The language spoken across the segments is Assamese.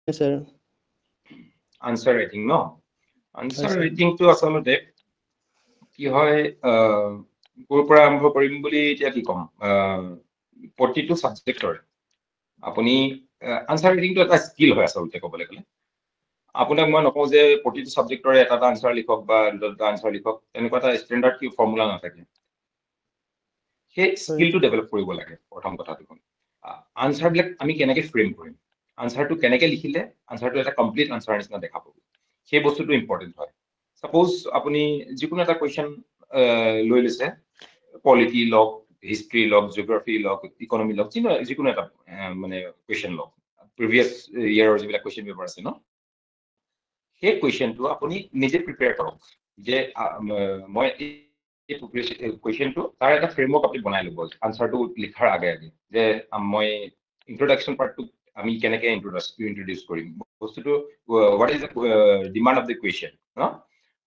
স্যাৰ আনসাৰ ৰাইটিং ন আনসাৰ sir. ৰাইটিংটো আচলতে কি হয় ক'ৰ পৰা আৰম্ভ কৰিম বুলি এতিয়া কি ক'ম প্ৰতিটো সাবজেক্টৰে আপুনি আনসাৰ ৰাইটিংটো এটা স্কিল হয় আচলতে ক'বলৈ গ'লে আপোনাক মই নকওঁ যে প্ৰতিটো সাবজেক্টৰে এটা আনসাৰ লিখক বা দুটা আনসাৰ লিখক তেনেকুৱা এটা ষ্টেণ্ডাৰ্ড কি ফৰ্মুলা নাথাকে সেই স্কিলটো ডেভেলপ কৰিব লাগে প্ৰথম কথাটো আনসাৰ বিলাক আমি কেনেকৈ ফ্ৰেম কৰিম আনসাৰটো কেনেকৈ লিখিলে আনসাৰটো এটা কমপ্লিট আনসাৰ নিচিনা দেখা পাব সেই বস্তুটো ইম্পৰ্টেণ্ট হয় সাপোজ আপুনি যিকোনো এটা কুৱেশ্যন লৈ লৈছে পলিটি লওক হিষ্ট্ৰী লওক জিঅ'গ্ৰাফি লওক ইকনমি লওক যিকোনো এটা মানে কুৱেশ্যন লওক প্ৰিভিয়াছ ইয়াৰৰ যিবিলাক কুৱেশ্যন পেপাৰ আছে ন সেই কুৱেশ্যনটো আপুনি নিজে প্ৰিপেয়াৰ কৰক যে মই কুৱেশ্যনটো তাৰ এটা ফ্ৰেমৱৰ্ক আপুনি বনাই ল'ব আনসাৰটো লিখাৰ আগে আগে যে মই ইন্ট্ৰডাকশ্যন পাৰ্টটো আমি কেনেকৈ ইন্ট্ৰডিউচ কৰিম বস্তুটো what is the demand of the question ন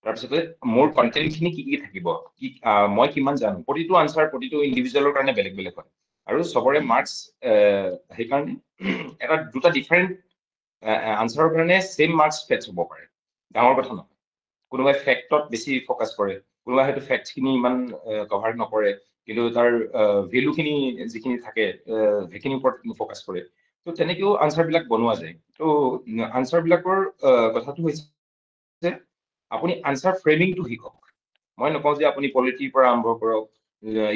তাৰপিছতে মোৰ কণ্টেণ্টখিনি কি থাকিব কি মই কিমান জানো প্ৰতিটো আনসাৰ প্ৰতিটো ইণ্ডিভিজুৱেলৰ কাৰণে বেলেগ বেলেগ হয় আৰু চবৰে মাৰ্কছ সেইকাৰণে এটা দুটা ডিফাৰেণ্ট আনসাৰৰ কাৰণে সেম মাৰ্কছ ফেটছ হ'ব পাৰে ডাঙৰ কথা নহয় কোনোবাই ফেক্টত বেছি ফ'কাছ কৰে কোনোবাই হয়তো ফেক্টছখিনি ইমান কভাৰ নকৰে কিন্তু তাৰ ভেলুখিনি যিখিনি থাকে সেইখিনিৰ ওপৰত ফ'কাছ কৰে তো তেনেকৈও আনসাৰবিলাক বনোৱা যায় তো আনসাৰবিলাকৰ কথাটো হৈছে আপুনি আনসাৰ ফ্ৰেমিংটো শিকক মই নকওঁ যে আপুনি পলিটিৰ পৰা আৰম্ভ কৰক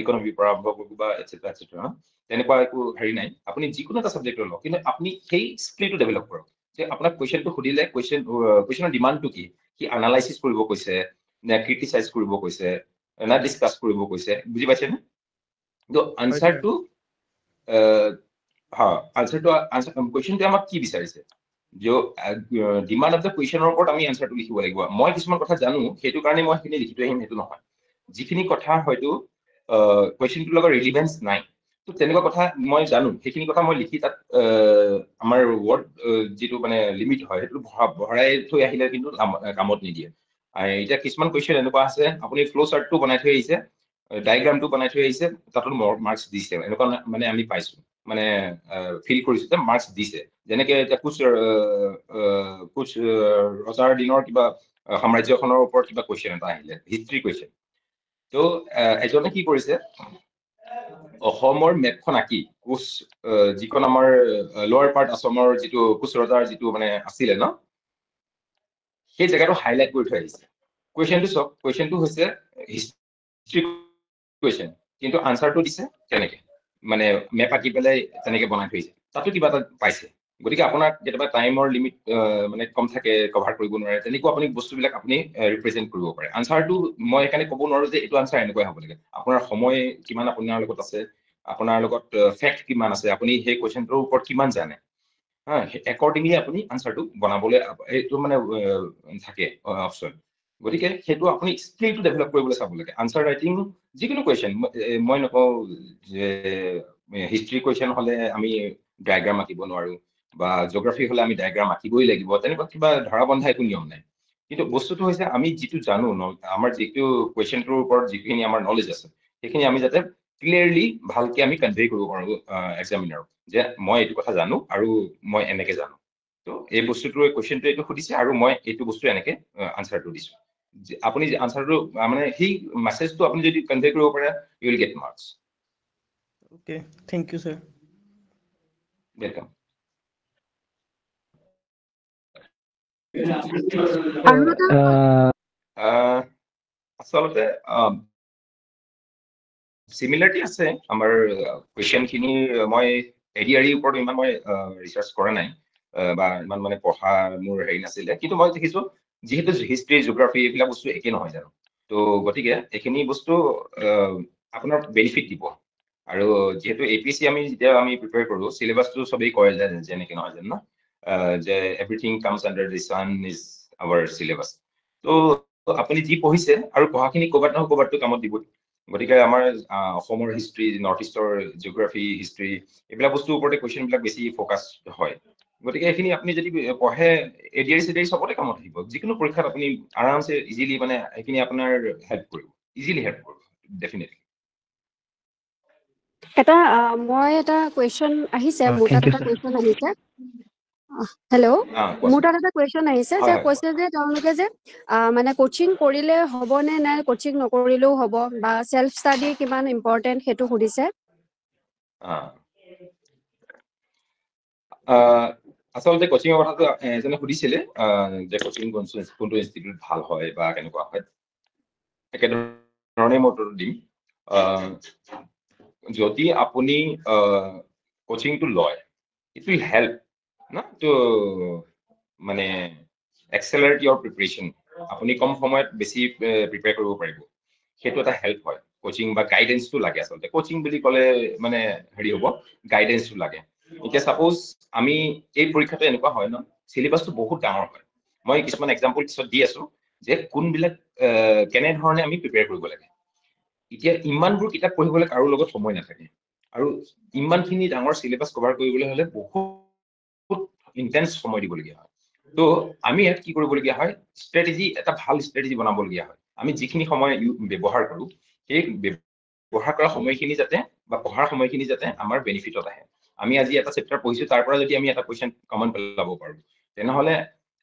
ইকনমিৰ পৰা আৰম্ভ কৰক বা এটচেট্ৰা এটচেট্ৰা তেনেকুৱা একো হেৰি নাই আপুনি যিকোনো এটা ছাবজেক্টৰ লওক কিন্তু আপুনি সেই স্কিলটো ডেভেলপ কৰক যে আপোনাক কুৱেশ্যনটো সুধিলে কুৱেশ্যনৰ ডিমাণ্ডটো কি সি এনালাইচিছ কৰিব কৈছে নে ক্ৰিটিচাইজ কৰিব কৈছে না ডিছকাছ কৰিব কৈছে বুজি পাইছেনে তো আনসাৰটো কুৱেশ্যনটোৱে আমাক কি বিচাৰিছে ডিমাণ্ড অফ দ্য কুৱেশ্যনৰ ওপৰত আমি আনসাৰটো লিখিব লাগিব মই কিছুমান কথা জানো সেইটো কাৰণে মই সেইখিনি লিখি থৈ আহিম সেইটো নহয় যিখিনি কথা হয়তো কুৱেশ্যনটোৰ লগত ৰিলিভেঞ্চ নাই তো তেনেকুৱা কথা মই জানো সেইখিনি কথা মই লিখি তাত আমাৰ ৱৰ্ড যিটো মানে লিমিট হয় সেইটো ভৰাই থৈ আহিলে কিন্তু কামত নিদিয়ে এতিয়া কিছুমান কুৱেশ্যন এনেকুৱা আছে আপুনি ফ্ল' চাৰ্টটো বনাই থৈ আহিছে ডায়েগ্ৰামটো বনাই থৈ আহিছে তাতো মাৰ্কছ দিছে এনেকুৱা মানে আমি পাইছো মানে ফিল কৰিছো যে মাৰ্কছ দিছে যেনেকে এতিয়া কোচ ৰজাৰ দিনৰ কিবা সাম্ৰাজ্যখনৰ ওপৰত কিবা কুৱেশ্যন এটা আহিলে হিষ্ট্ৰী কুৱেশ্যন তো এজনে কি কৰিছে অসমৰ মেপখন আঁকি কোচ যিখন আমাৰ লোৱাৰ পাৰ্ট আছামৰ যিটো কোচ ৰজাৰ যিটো মানে আছিলে ন সেই জেগাটো হাইলাইট কৰি থৈ আহিছে কুৱেশ্যনটো চাওক কুৱেশ্যনটো হৈছে হিষ্ট্ৰী কুৱেশ্যন কিন্তু আনসাৰটো দিছে তেনেকে মানে মেপ আঁকি পেলাই তেনেকে বনাই থৈছে তাতো কিবা এটা পাইছে গতিকে আপোনাৰ কেতিয়াবা টাইমৰ লিমিট মানে কম থাকে কভাৰ কৰিব নোৱাৰে তেনেকুৱা আপুনি বস্তুবিলাক আপুনি ৰিপ্ৰেজেণ্ট কৰিব পাৰে আনসাৰটো মই সেইকাৰণে ক'ব নোৱাৰো যে এইটো আনসাৰ এনেকুৱাই হ'ব লাগে আপোনাৰ সময় কিমান আপোনাৰ লগত আছে আপোনাৰ লগত ফেক্ট কিমান আছে আপুনি সেই কুৱেশ্যনটোৰ ওপৰত কিমান জানে হা একৰ্ডিংলি আপুনি আনসাৰটো বনাবলৈ এইটো মানে থাকে অপশ্যন গতিকে সেইটো আপুনি স্কিলটো ডেভেলপ কৰিবলৈ চাব লাগে আনসাৰ ৰাইটিং যিকোনো কুৱেশ্যন মই নকওঁ যে হিষ্ট্ৰী কুৱেশ্যন হ'লে আমি ডায়েগ্ৰাম আঁকিব নোৱাৰো বা জিঅ'গ্ৰাফি হ'লে আমি ডায়েগ্ৰাম আঁকিবই লাগিব তেনেকুৱা কিবা ধৰা বন্ধা একো নিয়ম নাই কিন্তু বস্তুটো হৈছে আমি যিটো জানো আমাৰ যিটো কুৱেশ্যনটোৰ ওপৰত যিখিনি আমাৰ নলেজ আছে সেইখিনি আমি যাতে ক্লিয়াৰলি ভালকে আমি কনভে কৰিব পাৰো এক্সামিনাৰক যে মই এইটো কথা জানো আৰু মই এনেকে জানো তো এই বস্তুটোৰ কুৱেশ্যনটো এইটো সুধিছে আৰু মই এইটো বস্তু এনেকে আনসাৰটো দিছো আপুনি আনসাৰটো মানে সেই মেছেজটো আপুনি যদি কনভে কৰিব পাৰে you will get marks okay thank you sir welcome আচলতে সিমিলাৰিটি আছে আমাৰ কুৱেশ্যন খিনি মই এডিআৰিৰ ওপৰত ইমান মই ৰিচাৰ্চ কৰা নাই বা ইমান মানে পঢ়া মোৰ হেৰি নাছিলে কিন্তু মই দেখিছো যিহেতু হিষ্ট্ৰী জিঅ'গ্ৰাফি এইবিলাক বস্তু একে নহয় জানো তো গতিকে এইখিনি বস্তু আপোনাৰ বেনিফিট দিব আৰু যেহেতু এপিএছচি আমি যেতিয়া আমি প্ৰিপেয়াৰ কৰো চিলেবাছটো সবেই কয় যেনেকে নহয় জানো যে everything comes under the sun is our syllabus তো আপুনি যি পঢ়িছে আৰু পঢ়াখিনি ক'ৰবাত নহয় ক'ৰবাতটো কামত দিব গতিকে আমাৰ অসমৰ হিষ্ট্ৰী নৰ্থ ইষ্টৰ জিঅ'গ্ৰাফি হিষ্ট্ৰী এইবিলাক বস্তুৰ ওপৰতে কুৱেশ্যনবিলাক বেছি ফ'কাছ হয় গতিকে এইখিনি আপুনি যদি পঢ়ে এডিআৰি চিডিআৰি চবতে কামত আহিব যিকোনো পৰীক্ষাত আপুনি আৰামছে ইজিলি মানে এইখিনি আপোনাৰ হেল্প কৰিব ইজিলি হেল্প কৰিব ডেফিনেটলি এটা মই এটা কুৱেশ্যন আহিছে মোৰ তাত এটা কুৱেশ্যন আহিছে হেল্ল' কোৱাচোন। মোৰ তাত এটা কুৱেশ্যন আহিছে হয়, যে হয়, কৈছে যে তেওঁলোকে যে মানে কোচিং কৰিলে হ'ব নে নাই কোচিং নকৰিলেও হ'ব বা সেলফ ষ্টাডি কিমান ইম্পৰ্টেন্ট সেইটো সুধিছে আচলতে কোচিংৰ কথাটো এজনে সুধিছিলে যে কোচিং কোনটো ইনষ্টিটিউট ভাল হয় বা কেনেকুৱা হয় একেধৰণে মই উত্তৰ দিম যদি আপুনি কোচিংটো লয় ইট উইল হেল্প না তো মানে এক্সেলাৰেট ইয়ৰ প্ৰিপাৰেশ্যন আপুনি কম সময়ত বেছি প্ৰিপেয়াৰ কৰিব পাৰিব সেইটো এটা হেল্প হয় কোচিং বা গাইডেন্সটো লাগে আচলতে কোচিং বুলি ক'লে মানে হেৰি হ'ব গাইডেন্সটো লাগে এতিয়া সাপোজ আমি এই পৰীক্ষাটো এনেকুৱা হয় ন সিলেবাসটো বহুত ডাঙৰ হয় মই কিছুমান এক্সাম্পল পিছত দি আছো যে কোনবিলাক কেনেধৰণে আমি প্ৰিপেয়াৰ কৰিব লাগে এতিয়া ইমানবোৰ কিতাপ পঢ়িবলৈ কাৰো লগত সময় নাথাকে আৰু ইমানখিনি ডাঙৰ সিলেবাস কভাৰ কৰিবলৈ হ'লে বহুত ইন্টেন্স সময় দিবলগীয়া হয় তো আমি ইয়াত কি কৰিবলগীয়া হয় ষ্ট্ৰেটেজি এটা ভাল ষ্ট্ৰেটেজি বনাবলগীয়া হয় আমি যিখিনি সময় ব্যৱহাৰ কৰোঁ সেই ব্যৱহাৰ কৰা সময়খিনি যাতে বা পঢ়াৰ সময়খিনি যাতে আমাৰ বেনিফিটত আহে আমি আজি এটা চেপ্টাৰ পঢ়িছো তাৰ পৰা যদি আমি এটা কুৱেশ্যন কমন পেলাব পাৰো তেনেহ'লে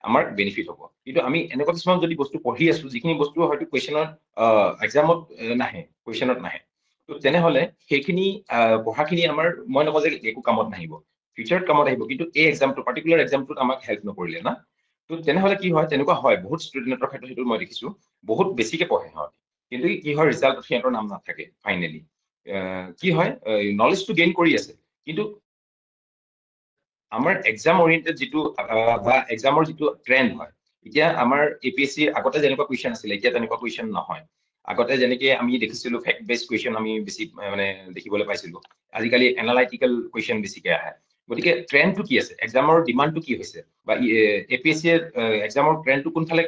আমাৰ বেনিফিট হ'ব কিন্তু আমি এনেকুৱা কিছুমান যদি বস্তু পঢ়ি আছো যিখিনি বস্তু হয়তো কুৱেশ্যনত এক্সামত নাহে কুৱেশ্যনত নাহে তো তেনেহ'লে সেইখিনি পঢ়াখিনি আমাৰ মই নকওঁ যে একো কামত নাহিব ফিউচাৰত কামত আহিব কিন্তু এই এক্সামটো পাৰ্টিকুলাৰ এক্সামটোত আমাক হেল্প নকৰিলে না তো তেনেহ'লে কি হয় তেনেকুৱা হয় বহুত ষ্টুডেণ্টৰ ক্ষেত্ৰত সেইটো মই দেখিছো বহুত বেছিকে পঢ়ে সিহঁতে কিন্তু কি হয় ৰিজাল্টত সিহঁতৰ নাম নাথাকে ফাইনেলি কি হয় নলেজটো গেইন কৰি আছে কিন্তু আমাৰ এক্সাম অৰিয়েণ্টেড যিটো বা এক্সামৰ যিটো ট্ৰেণ্ড হয় এতিয়া আমাৰ APSC আগতে যেনেকুৱা কুৱেশ্যন আছিলে এতিয়া তেনেকুৱা কুৱেশ্যন নহয় আগতে যেনেকে আমি দেখিছিলো ফেক্ট বেছ কুৱেশ্যন আমি বেছি মানে দেখিবলৈ পাইছিলো আজিকালি এনালাইটিকেল কুৱেশ্যন বেছিকে আহে গতিকে ট্ৰেণ্ডটো কি আছে এক্সামৰ ডিমাণ্ডটো কি হৈছে বা APSC এক্সামৰ ট্ৰেণ্ডটো কোনফালে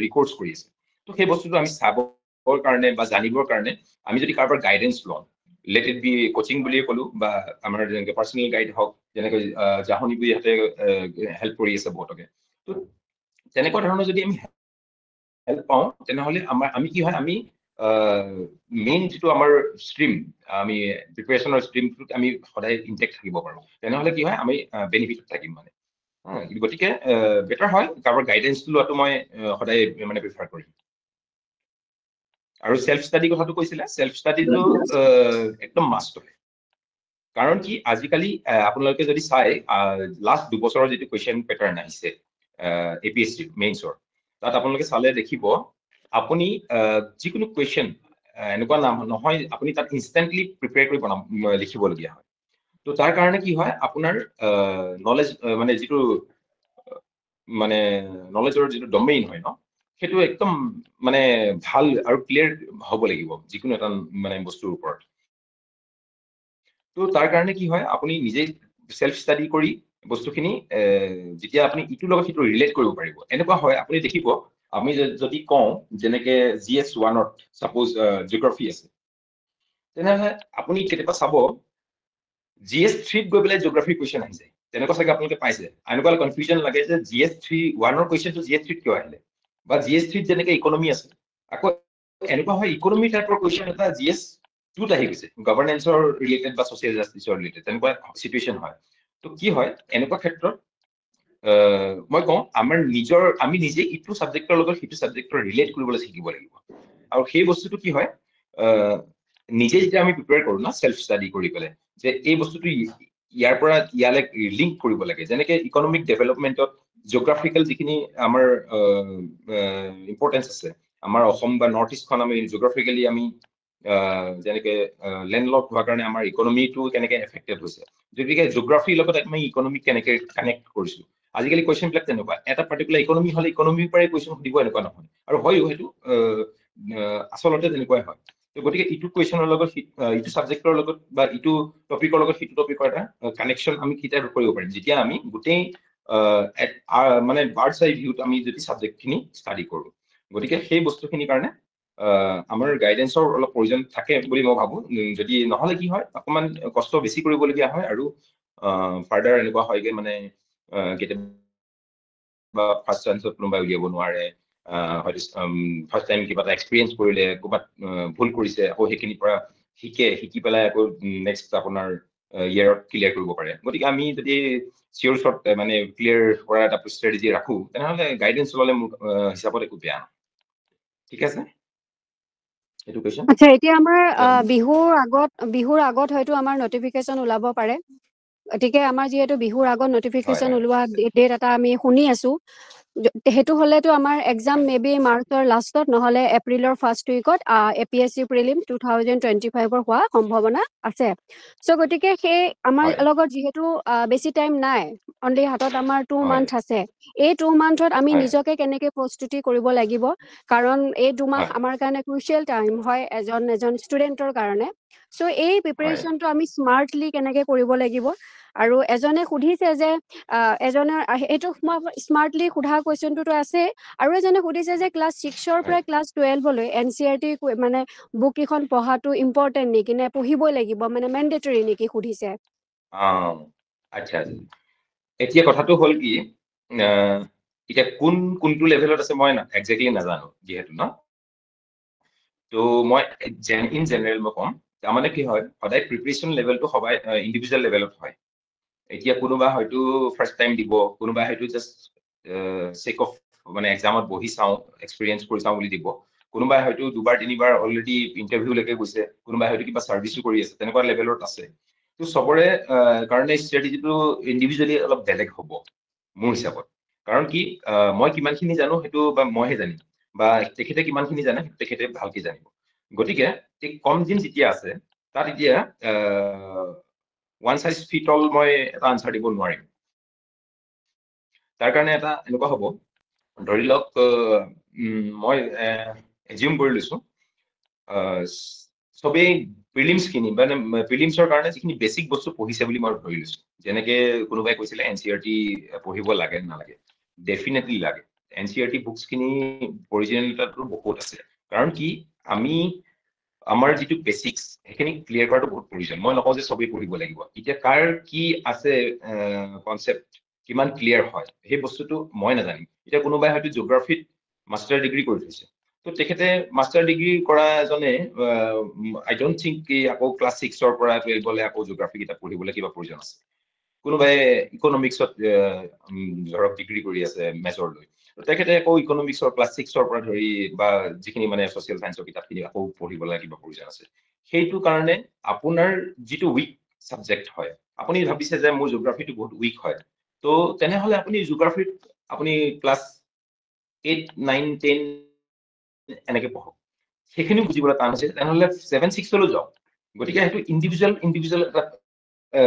ৰিকৰ্ডছ কৰি আছে তো সেই বস্তুটো আমি চাবৰ কাৰণে বা জানিবৰ কাৰণে আমি যদি কাৰোবাৰ গাইডেন্স লওঁ লেট ইট বি কোচিং বুলিয়ে ক'লো বা আমাৰ যেনেকৈ পাৰ্চনেল গাইড হওক যেনেকৈ জাহনী বুঢ়ীহঁতে হেল্প কৰি আছে বহুতকে তো তেনেকুৱা ধৰণৰ যদি আমি হেল্প পাওঁ তেনেহ'লে আমি কি হয় আমি মেইন যিটো আমাৰ ষ্ট্ৰীম আমি প্ৰিপেৰেশ্যনৰ ষ্ট্ৰীমটোত আমি সদায় ইনটেক্ট থাকিব পাৰোঁ তেনেহ'লে কি হয় আমি বেনিফিটত থাকিম মানে গতিকে বেটাৰ হয় কাৰোবাৰ গাইডেন্সটো লোৱাটো মই সদায় মানে প্ৰিফাৰ কৰিম আৰু সেলফ ষ্টাডি কথাটো কৈছিলে সেলফ ষ্টাডিটো একদম মাষ্ট হয় কাৰণ কি আজিকালি আপোনালোকে যদি চাই লাষ্ট 2 বছৰৰ যিটো কুৱেশ্যন পেটাৰ্ণ আহিছে APSC মেইনছৰ তাত আপোনালোকে চালে দেখিব আপুনি যিকোনো কুৱেশ্যন এনেকুৱা নহয় আপুনি তাত ইনষ্টেণ্টলি প্ৰিপেয়াৰ কৰি লিখিবলগীয়া হয় তো তাৰ কাৰণে কি হয় আপোনাৰ নলেজ মানে যিটো মানে নলেজৰ যিটো ডমেইন হয় ন সেইটো একদম মানে ভাল আৰু ক্লিয়াৰ হ'ব লাগিব যিকোনো এটা মানে বস্তুৰ ওপৰত তো তাৰ কাৰণে কি হয় আপুনি নিজে সেলফ ষ্টাডি কৰি বস্তুখিনি যেতিয়া আপুনি ইটোৰ লগত সিটো ৰিলেট কৰিব পাৰিব এনেকুৱা হয় আপুনি দেখিব আমি যদি কওঁ যেনেকে GS 1ত সাপোজ জিঅ'গ্ৰাফি আছে তেনেহ'লে আপুনি কেতিয়াবা চাব GS 3ত গৈ পেলাই জিঅ'গ্ৰাফি কুৱেশ্যন আহিছে তেনেকুৱা চাগে আপোনালোকে পাইছে এনেকুৱা কনফিউজন লাগে যে GS 1ৰ কুৱেশ্যনটো GS 3ত কিয় আহিলে বা GS 3ত যেনেকে ইকনমি আছে আকৌ এনেকুৱা হয় ইকনমি টাইপৰ কুৱেশ্যন এটা GS 2ত আহি গৈছে গভৰ্নেন্সৰ ৰিলেটেড বা ছ'চিয়েল জাষ্টিছৰ ৰিলেটেড তেনেকুৱা চিটুৱেশ্যন হয় তো কি হয় এনেকুৱা ক্ষেত্ৰত মই কওঁ আমি নিজে ইটো ছাবজেক্টৰ লগত সিটো ছাবজেক্টৰ ৰিলেট কৰিবলৈ শিকিব লাগিব আৰু সেই বস্তুটো কি হয় নিজে যেতিয়া আমি প্ৰিপেয়াৰ কৰো না সেলফ ষ্টাডি কৰি পেলাই যে এই বস্তুটো ইয়াৰ পৰা ইয়ালৈ লিংক কৰিব লাগে যেনেকে ইকনমিক ডেভেলপমেণ্টত জিঅ'গ্ৰাফিকেল যিখিনি আমাৰ ইম্পৰ্টেঞ্চ আছে আমাৰ অসম বা নৰ্থ ইষ্টখন আমি জিঅ'গ্ৰাফিকেলি আমি যেনেকে লেণ্ডলক হোৱাৰ কাৰণে আমাৰ ইকনমিটো কেনেকে এফেক্টেড হৈছে গতিকে জিঅ'গ্ৰাফিৰ লগত আমি ইকনমিক কেনেকে কানেক্ট কৰিছো আজিকালি কুৱেশ্যনবিলাক তেনেকুৱা এটা পাৰ্টিকুলাৰ ইকনমি হ'লে ইকনমিৰ পৰাই কুৱেশ্যন সুধিব এনেকুৱা নহয় আৰু হয়ও সেইটো আচলতে তেনেকুৱাই হয় গতিকে ইটো কুৱেশ্যনৰ লগত ইটো ছাবজেক্টৰ লগত বা ইটো টপিকৰ লগত সিটো টপিকৰ এটা কানেকশ্যন আমি কেতিয়া কৰিব পাৰিম যেতিয়া আমি গোটেই মানে বাৰ্ডছ আই ভিউত আমি যদি ছাবজেক্টখিনি ষ্টাডি কৰোঁ গতিকে সেই বস্তুখিনিৰ কাৰণে আমাৰ গাইডেন্সৰ অলপ প্ৰয়োজন থাকে বুলি মই ভাবো যদি নহ'লে কি হয় অকণমান কষ্ট বেছি কৰিবলগীয়া হয় আৰু ফাৰ্ডাৰ এনেকুৱা হয়গে মানে কেতিয়াবা ফাৰ্ষ্ট চান্সত কোনোবাই উলিয়াব নোৱাৰে হয়তো ফাৰ্ষ্ট টাইম কিবা এটা এক্সপিৰিয়েঞ্চ কৰিলে ক'ৰবাত ভুল কৰিছে আকৌ সেইখিনিৰ পৰা শিকি পেলাই আকৌ নেক্সট আপোনাৰ ইয়াৰত ক্লিয়াৰ কৰিব পাৰে গতিকে আমি যদি চিয়ৰ শ্বট মানে ক্লিয়াৰ কৰা এটা ষ্ট্ৰেটেজি ৰাখো তেনেহলে গাইডেন্স ললে মোৰ হিচাপত একো বেয়া নহয় ঠিক আছে এইটো কোৱেশ্চন আচ্ছা এতিয়া আমাৰ বিহুৰ আগত হয়তো আমাৰ নটিফিকেশন ওলাব পাৰে গতিকে আমাৰ যিহেতু বিহুৰ আগত নটিফিকেশন হয়। ওলোৱা ডেট এটা আমি শুনি আছো সেইটো হলেতো আমাৰ এক্সাম মে বি মাৰ্চৰ লাষ্টত নহলে এপ্ৰিলৰ ফাৰ্ষ্ট উইকত APSC প্ৰিলিম 2025 হোৱা সম্ভাৱনা আছে চ' গতিকে সেই আমাৰ হয়। লগত যিহেতু বেছি টাইম নাই অনলি হাতত আমাৰ 2 হয়। মান্থ আছে এই 2 মান্থত আমি হয়। নিজকে কেনেকে প্ৰস্তুতি কৰিব লাগিব কাৰণ এই 2 মাহ হয়। আমাৰ কাৰণে ক্ৰুচিয়েল টাইম হয় এজন ষ্টুডেণ্টৰ কাৰণে চ' এই হয়। প্ৰিপাৰেচনটো আমি স্মাৰ্টলি কেনেকে কৰিব লাগিব আৰু এজনে সুধিছে যে এজনৰ এইটো স্মাৰ্টলি সোধা কুৱেশ্যনটোতো আছে আৰু এজনে সুধিছে যে ক্লাছ 6ৰ পৰা ক্লাছ 12লৈ NCERT মানে বুক কেইখন পঢ়াটো ইম্পৰ্টেণ্ট নেকি নে পঢ়িবই লাগিব মানে মেণ্ডেটৰী নেকি সুধিছে আচ্ছা এতিয়া কথাটো হ'ল কি এতিয়া কোনটো লেভেলত আছে মই একজেক্টলি নাজানো যিহেতু ন তো মই ইন জেনেৰেল মই ক'ম তাৰমানে কি হয় সদায় প্ৰিপাৰেচন লেভেলটো সবাই ইণ্ডিভিজুৱেল লেভেলত হয় এতিয়া কোনোবা হয়তো ফাৰ্ষ্ট টাইম দিব কোনোবা হয়তো জাষ্ট চেক অফ মানে এক্সামত বহি চাওঁ এক্সপিৰিয়েঞ্চ কৰি চাওঁ বুলি দিব কোনোবাই হয়তো 2বাৰ 3বাৰ অলৰেডি ইণ্টাৰভিউলৈকে গৈছে কোনোবাই হয়তো কিবা ছাৰ্ভিচো কৰি আছে তেনেকুৱা লেভেলত আছে তো চবৰে কাৰণে ষ্ট্ৰেটেজিটো ইণ্ডিভিজুৱেলি অলপ বেলেগ হ'ব মোৰ হিচাপত কাৰণ কি মই কিমানখিনি জানো সেইটো বা মইহে জানিম বা তেখেতে কিমানখিনি জানে তেখেতে ভালকে জানিব গতিকে কম দিন যেতিয়া আছে তাত এতিয়া ওৱান চাইজ ফিট অল মই এটা আনচাৰ দিব নোৱাৰিম তাৰ কাৰণে এটা এনেকুৱা হ'ব ধৰি লওক মই এজিউম কৰি লৈছো চবেই প্ৰিলিমছখিনি মানে প্ৰিলিমছৰ কাৰণে যিখিনি বেছিক বস্তু পঢ়িছে বুলি মই ধৰি লৈছো যেনেকে কোনোবাই কৈছিলে NCERT পঢ়িব লাগে নালাগে ডেফিনেটলি লাগে NCERT বুকছখিনি অৰিজিনেলিটিটো বহুত আছে কাৰণ কি আমি আমাৰ যিটো বেচিক্স সেইখিনি ক্লিয়াৰ কৰাটো বহুত প্ৰয়োজন মই নকওঁ যে চবেই পঢ়িব লাগিব এতিয়া কাৰ কি আছে কনচেপ্ট কিমান ক্লিয়াৰ হয় সেই বস্তুটো মই নাজানিম এতিয়া কোনোবাই হয়তো জিঅ'গ্ৰাফিত মাষ্টাৰ ডিগ্ৰী কৰি থৈছে তো তেখেতে মাষ্টাৰ ডিগ্ৰী কৰা এজনে আই ডোন্ট থিংক কি আকৌ ক্লাছ 6ৰ পৰা 12লৈ আকৌ জিঅ'গ্ৰাফি কিতাপ পঢ়িবলৈ কিবা প্ৰয়োজন আছে কোনোবাই ইকনমিক্সত ধৰক ডিগ্ৰী কৰি আছে মেজৰ লৈ তেখেতে আকৌ ইকনমিক্সৰ ক্লাছ 6ৰ পৰা ধৰি বা যিখিনি মানে ছচিয়েল চায়েন্সৰ কিতাপখিনি আকৌ পঢ়িবলৈ কিবা প্ৰয়োজন আছে সেইটো কাৰণে আপোনাৰ যিটো উইক ছাবজেক্ট হয় আপুনি ভাবিছে যে মোৰ জিঅ'গ্ৰাফিটো বহুত উইক হয় তো তেনেহলে আপুনি জিঅ'গ্ৰাফিত আপুনি ক্লাছ 8 9 10 এনেকে পঢ়ক সেইখিনিও বুজিবলৈ টান হৈছে তেনেহলে 7-6লৈ যাওক গতিকে সেইটো ইণ্ডিভিজুৱেল এটা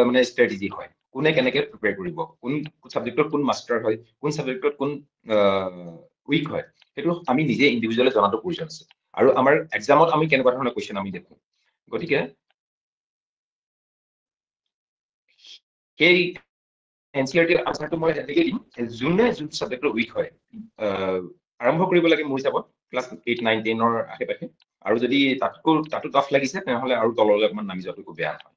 মানে ষ্ট্ৰেটেজি হয় কোনে কেনেকে প্ৰিপেয়াৰ কৰিব কোন ছাবজেক্টত কোন মাষ্টাৰ হয় কোন ছাবজেক্টত কোন উইক হয় সেইটো আমি নিজে ইণ্ডিভিজুৱেলি জনাটো প্ৰয়োজন আছে আৰু আমাৰ এক্সামত আমি কেনেকুৱা ধৰণৰ কুৱেশ্যন আমি দেখো গতিকে সেই NCERT আনচাৰটো মই এনেকে দিম যোনে যোন ছাবজেক্টৰ উইক হয় আৰম্ভ কৰিব লাগে মোৰ হিচাপত ক্লাছ 8 9 10ৰ আশে পাশে আৰু যদি তাতো টাফ লাগিছে তেনেহলে আৰু তললৈ অকণমান নামি যোৱাটো একো বেয়া নহয়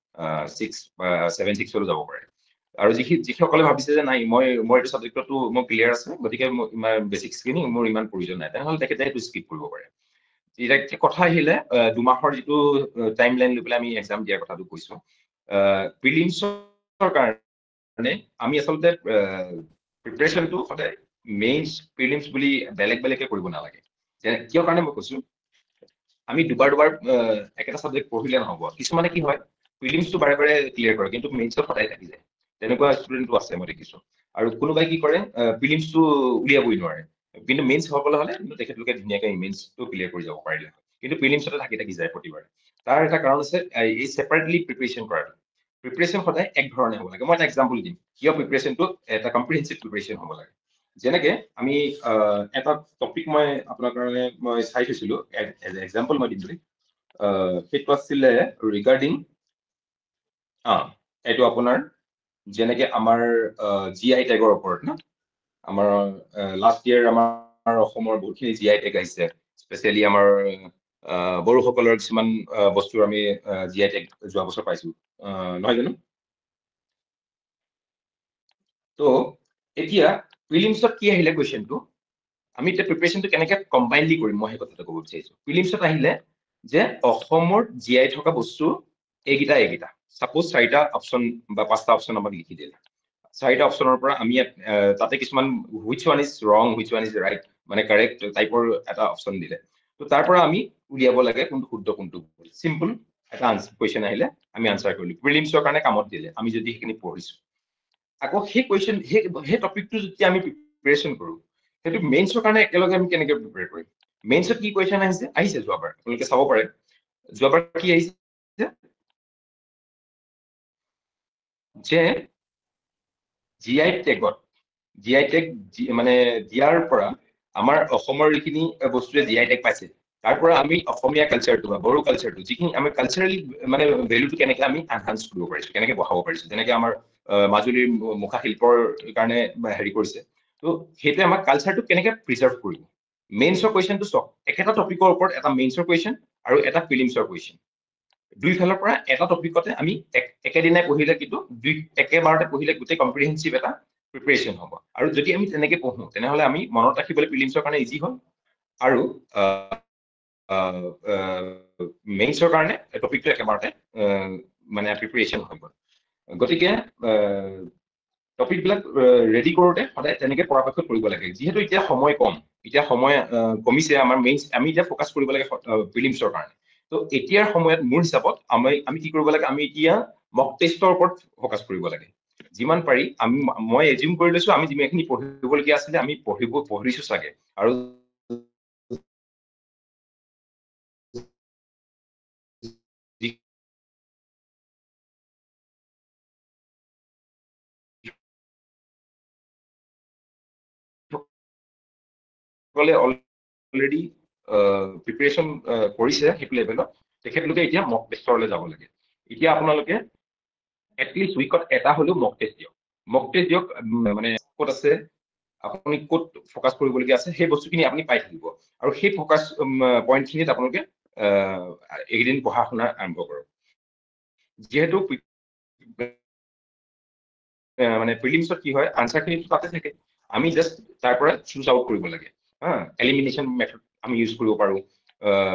6 বা 7-6লৈ যাব পাৰে আৰু যিসকলে ভাবিছে যে নাই মই এইটো ছাবজেক্টতো মই ক্লিয়াৰ আছে গতিকে ইমান বেচিক্সখিনি মোৰ ইমান প্ৰয়োজন নাই তেনেহলে তেখেতে সেইটো স্কিপ কৰিব পাৰে এতিয়া কথা আহিলে 2 মাহৰ যিটো টাইম লাইন লৈ পেলাই আমি এক্সাম দিয়াৰ কথাটো কৈছো প্ৰিলিমছৰ কাৰণে আমি আচলতে প্ৰিপাৰেচনটো সদায় মেইনছ প্ৰিলিমছ বুলি বেলেগকে কৰিব নালাগে কিয় কাৰণে মই কৈছো আমি দুবাৰ একেটা ছাবজেক্ট পঢ়িলে নহব কিছুমানে কি হয় প্ৰিলিমছটো বাৰে বাৰে ক্লিয়াৰ কৰে কিন্তু মেইনছত সদায় থাকি যায় তেনেকুৱা ষ্টুডেণ্টটো আছে মই দেখিছো আৰু কোনোবাই কি কৰে প্ৰিলিমছটো উলিয়াবই নোৱাৰে কিন্তু মেইনছ হ'বলৈ হ'লে কিন্তু তেখেতলোকে ধুনীয়াকৈ মেইনছটো ক্লিয়াৰ কৰি যাব পাৰিলে হয় কিন্তু প্ৰিলিমছতে থাকি যায় প্ৰতিবাৰে তাৰ এটা কাৰণ আছে এই ছেপাৰেটলি প্ৰিপাৰেচন কৰাটো প্ৰিপাৰেচন সদায় এক ধৰণে হ'ব লাগে মই এটা এক্সাম্পল দিম কিয় প্ৰিপাৰেচনটো এটা কম্প্ৰিহেনচিভ প্ৰিপাৰেচন হ'ব লাগে যেনেকে আমি এটা টপিক মই আপোনাৰ কাৰণে মই চাই থৈছিলো এজ এক্সাম্পল মই দিম বুলি সেইটো আছিলে ৰিগাৰ্ডিং এইটো আপোনাৰ যেনেকে আমাৰ GI টেগৰ ওপৰত ন আমাৰ লাষ্ট ইয়াৰ আমাৰ অসমৰ বহুতখিনি GI টেগ আহিছে স্পেচিয়েলি আমাৰ বড়োসকলৰ কিছুমান বস্তু আমি GI টেগ যোৱা বছৰ পাইছো নহয় জানো তো এতিয়া প্ৰিলিমছত কি আহিলে কুৱেশ্যনটো আমি এতিয়া প্ৰিপাৰেচনটো কেনেকে কম্বাইনলি কৰিম মই সেই কথাটো ক'ব বিচাৰিছো প্ৰিলিমছত আহিলে যে অসমৰ জীয়াই থকা বস্তু এইকেইটা সাপোজ 4টা অপশন বা 5টা অপশন আমাক লিখি দিলে 4টা অপশনৰ পৰা আমি তাতে কিছুমান which one is wrong which one is right মানে কাৰেক্ট টাইপৰ এটা অপশন দিলে তো তাৰ পৰা আমি উলিয়াব লাগে কোনটো শুদ্ধ কোনটো ভুল সিম্পল এটা আনসাৰ কোৱেশ্চন আহিলে আমি আনসাৰ কৰিলো প্ৰিলিমছৰ কাৰণে কামত দিলে আমি যদি সেইখিনি পঢ়িছো আকৌ সেই কোৱেশ্চন সেই টপিকটো যদি আমি প্ৰিপাৰেচন কৰো সেইটো মেইনছৰ কাৰণে একেলগে আমি কেনেকৈ প্ৰিপেয়াৰ কৰিম মেইনছত কি কোৱেশ্চন আহিছে যোৱাবাৰ আপোনালোকে চাব পাৰে যোৱাবাৰ কি আহিছে যে জিআই টেগত জিআই টেগ মানে দিয়াৰ পৰা আমাৰ অসমৰ যিখিনি বস্তুৱে জিআই টেগ পাইছে তাৰ পৰা আমি অসমীয়া কালচাৰটো বা বড়ো কালচাৰটো যিখিনি আমি কালচাৰেলি মানে ভেলুটো কেনেকৈ আমি এনহান্স কৰিব পাৰিছো কেনেকৈ বঢ়াব পাৰিছো যেনেকৈ আমাৰ মাজুলীৰ মুখা শিল্পৰ কাৰণে হেৰি কৰিছে তো সেইটোৱে আমাক কালচাৰটো কেনেকৈ প্ৰিজাৰ্ভ কৰিব মেইনছৰ কুৱেশ্যনটো চাওক একেটা টপিকৰ ওপৰত এটা মেইনছৰ কুৱেশ্যন আৰু এটা প্ৰিলিমছৰ কুৱেশ্যন দুই ফালৰ পৰা এটা টপিকতে আমি একেদিনাই পঢ়িলে কিন্তু একেবাৰতে পঢ়িলে গোটেই কম্প্ৰিহেনচিভ এটা প্ৰিপাৰেচন হ'ব আৰু যদি আমি তেনেকৈ পঢ়ো তেনেহ'লে আমি মনত ৰাখিবলৈ প্ৰিলিমছৰ কাৰণে ইজি হয় আৰু মেইনছৰ কাৰণে টপিকটো একেবাৰতে মানে প্ৰিপাৰেচন হৈ গ'ল গতিকে টপিকবিলাক ৰেডি কৰোঁতে সদায় তেনেকৈ পৰাপক্ষত কৰিব লাগে যিহেতু এতিয়া সময় কম এতিয়া সময় কমিছে আমাৰ মেইনছ আমি এতিয়া ফ'কাছ কৰিব লাগে প্ৰিলিমছৰ কাৰণে তো এতিয়াৰ সময়ত মোৰ হিচাপত আমি কি কৰিব লাগে আমি এতিয়া মক টেষ্টৰ ওপৰত ফ'কাছ কৰিব লাগে যিমান পাৰি মই এজিউম কৰি লৈছো আমি যিমানখিনি পঢ়িবলগীয়া আছিলে আমি পঢ়িছো চাগে আৰু অলৰেডি প্ৰিপাৰেচন কৰিছে সেইটো লেভেলত তেখেতলোকে এতিয়া মক টেষ্টলৈ যাব লাগে এতিয়া আপোনালোকে এটলিষ্ট উইকত এটা হ'লেও মক টেষ্ট দিয়ক মানে ক'ত আছে আপুনি ক'ত ফ'কাছ কৰিবলগীয়া আছে সেই বস্তুখিনি আপুনি পাই থাকিব আৰু সেই ফ'কাছ পইণ্টখিনিত আপোনালোকে এইকেইদিন পঢ়া শুনা আৰম্ভ কৰক যিহেতু মানে প্ৰিলিমছত কি হয় আনসাৰখিনি তাতে থাকে আমি জাষ্ট তাৰ পৰা চুজ আউট কৰিব লাগে এলিমিনেশ্যন মেথড আমি ইউজ কৰিব পাৰো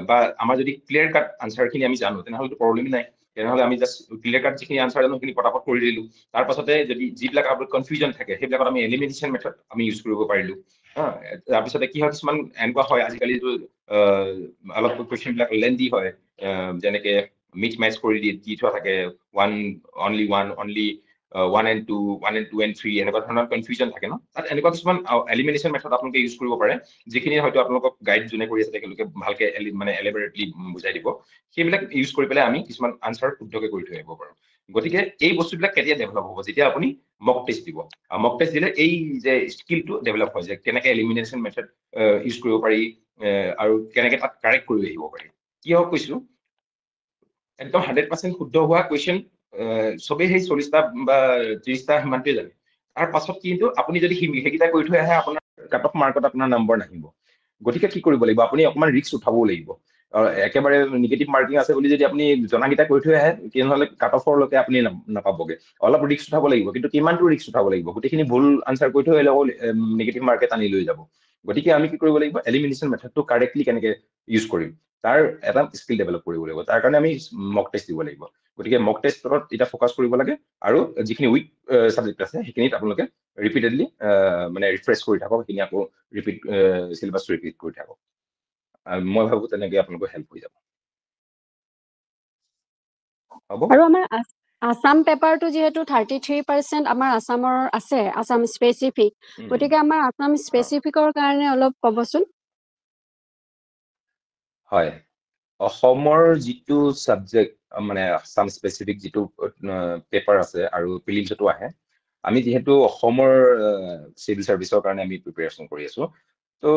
বা আমাৰ যদি ক্লিয়াৰ কাট আনসাৰখিনি আমি জানো তেনেহ'লেতো প্ৰব্লেম নাই তেনেহ'লে আমি জাষ্ট ক্লিয়াৰ কাট যিখিনি আনসাৰ জানো সেইখিনি পটাপট কৰি দিলো তাৰ পাছতে যদি যিবিলাক আপোনাৰ কনফিউজন থাকে সেইবিলাকত আমি এলিমিনেশ্যন মেথড আমি ইউজ কৰিব পাৰিলো তাৰপিছতে কি হয় কিছুমান এনেকুৱা হয় আজিকালিতো অলপ কুৱেশ্যনবিলাক লেন্দি হয় যেনেকে মিক্স মেচ কৰি দি থোৱা থাকে অনলি 1 and 2 and 3 এনেকুৱা ধৰণৰ কনফিউজন থাকে ন তাত এনেকুৱা কিছুমান এলিমিনেশ্যন মেথড আপোনালোকে ইউজ কৰিব পাৰে যিখিনি হয়তো আপোনালোকক গাইড যোনে কৰি আছে তেওঁলোকে ভালকে মানে এলিবৰেটলি বুজাই দিব সেইবিলাক ইউজ কৰি পেলাই আমি কিছুমান আনসাৰ শুদ্ধকৈ কৰি থৈ আহিব পাৰোঁ গতিকে এই বস্তুবিলাক কেতিয়া ডেভেলপ হ'ব যেতিয়া আপুনি মক টেষ্ট দিব মক টেষ্ট দিলে এই যে স্কিলটো ডেভেলপ হয় যে কেনেকৈ এলিমিনেশ্যন মেথড ইউজ কৰিব পাৰি আৰু কেনেকৈ তাত কাৰেক্ট কৰি আহিব পাৰি কিয় কৈছো একদম 100% শুদ্ধ হোৱা কুৱেশ্যন চবেই সেই 40টা বা 30টা সিমানটোৱে জানে তাৰ পাছত কিন্তু আপুনি যদি সেইকেইটা কৰি থৈ আহে আপোনাৰ কাট অফ মাৰ্কত আপোনাৰ নম্বৰ নাহিব গতিকে কি কৰিব লাগিব আপুনি অকণমান ৰিস্ক উঠাবও লাগিব একেবাৰে নিগেটিভ মাৰ্কিং আছে বুলি যদি আপুনি জনাকেইটা কৰি থৈ আহে তেনেহ'লে কাট অফৰলৈকে আপুনি নাপাবগে অলপ ৰিস্ক উঠাব লাগিব কিন্তু কিমানটো ৰিস্ক উঠাব লাগিব গোটেইখিনি ভুল আনসাৰ কৰি থৈ আহিলে নিগেটিভ মাৰ্কে টানি লৈ যাব গতিকে আমি কি কৰিব লাগিব এলিমিনেশ্যন মেথডটো কাৰেক্টলি কেনেকৈ ইউজ কৰিম তাৰ এটা স্কিল ডেভেলপ কৰিব লাগিব তাৰ কাৰণে আমি মক টেষ্ট দিব লাগিব গতিকে মক টেষ্টত এটা ফ'কাছ কৰিব লাগে আৰু যিখিনি উইক ছাবজেক্ট আছে সেইখিনিত আপোনালোকে ৰিপিটেডলি মানে ৰিফ্ৰেছ কৰি থাকক সেইখিনি আকৌ চিলেবাছটো ৰিপিট কৰি থাকক মই ভাবো তেনেকৈ আপোনালোকৰ হেল্প হৈ যাব হ'ব আৰু আমাৰ আসাম পেপাৰটো যিহেতু 33% আমাৰ আসামৰ আছে আসাম স্পেচিফিক গতিকে আমাৰ আসাম স্পেচিফিকৰ কাৰণে অলপ ক'বচোন হয় অসমৰ যিটো ছাবজেক্ট মানে আসাম স্পেচিফিক যিটো পেপাৰ আছে আৰু প্ৰিলিমছতো আহে আমি যিহেতু অসমৰ চিভিল চাৰ্ভিচৰ কাৰণে আমি প্ৰিপেৰেশ্যন কৰি আছো তো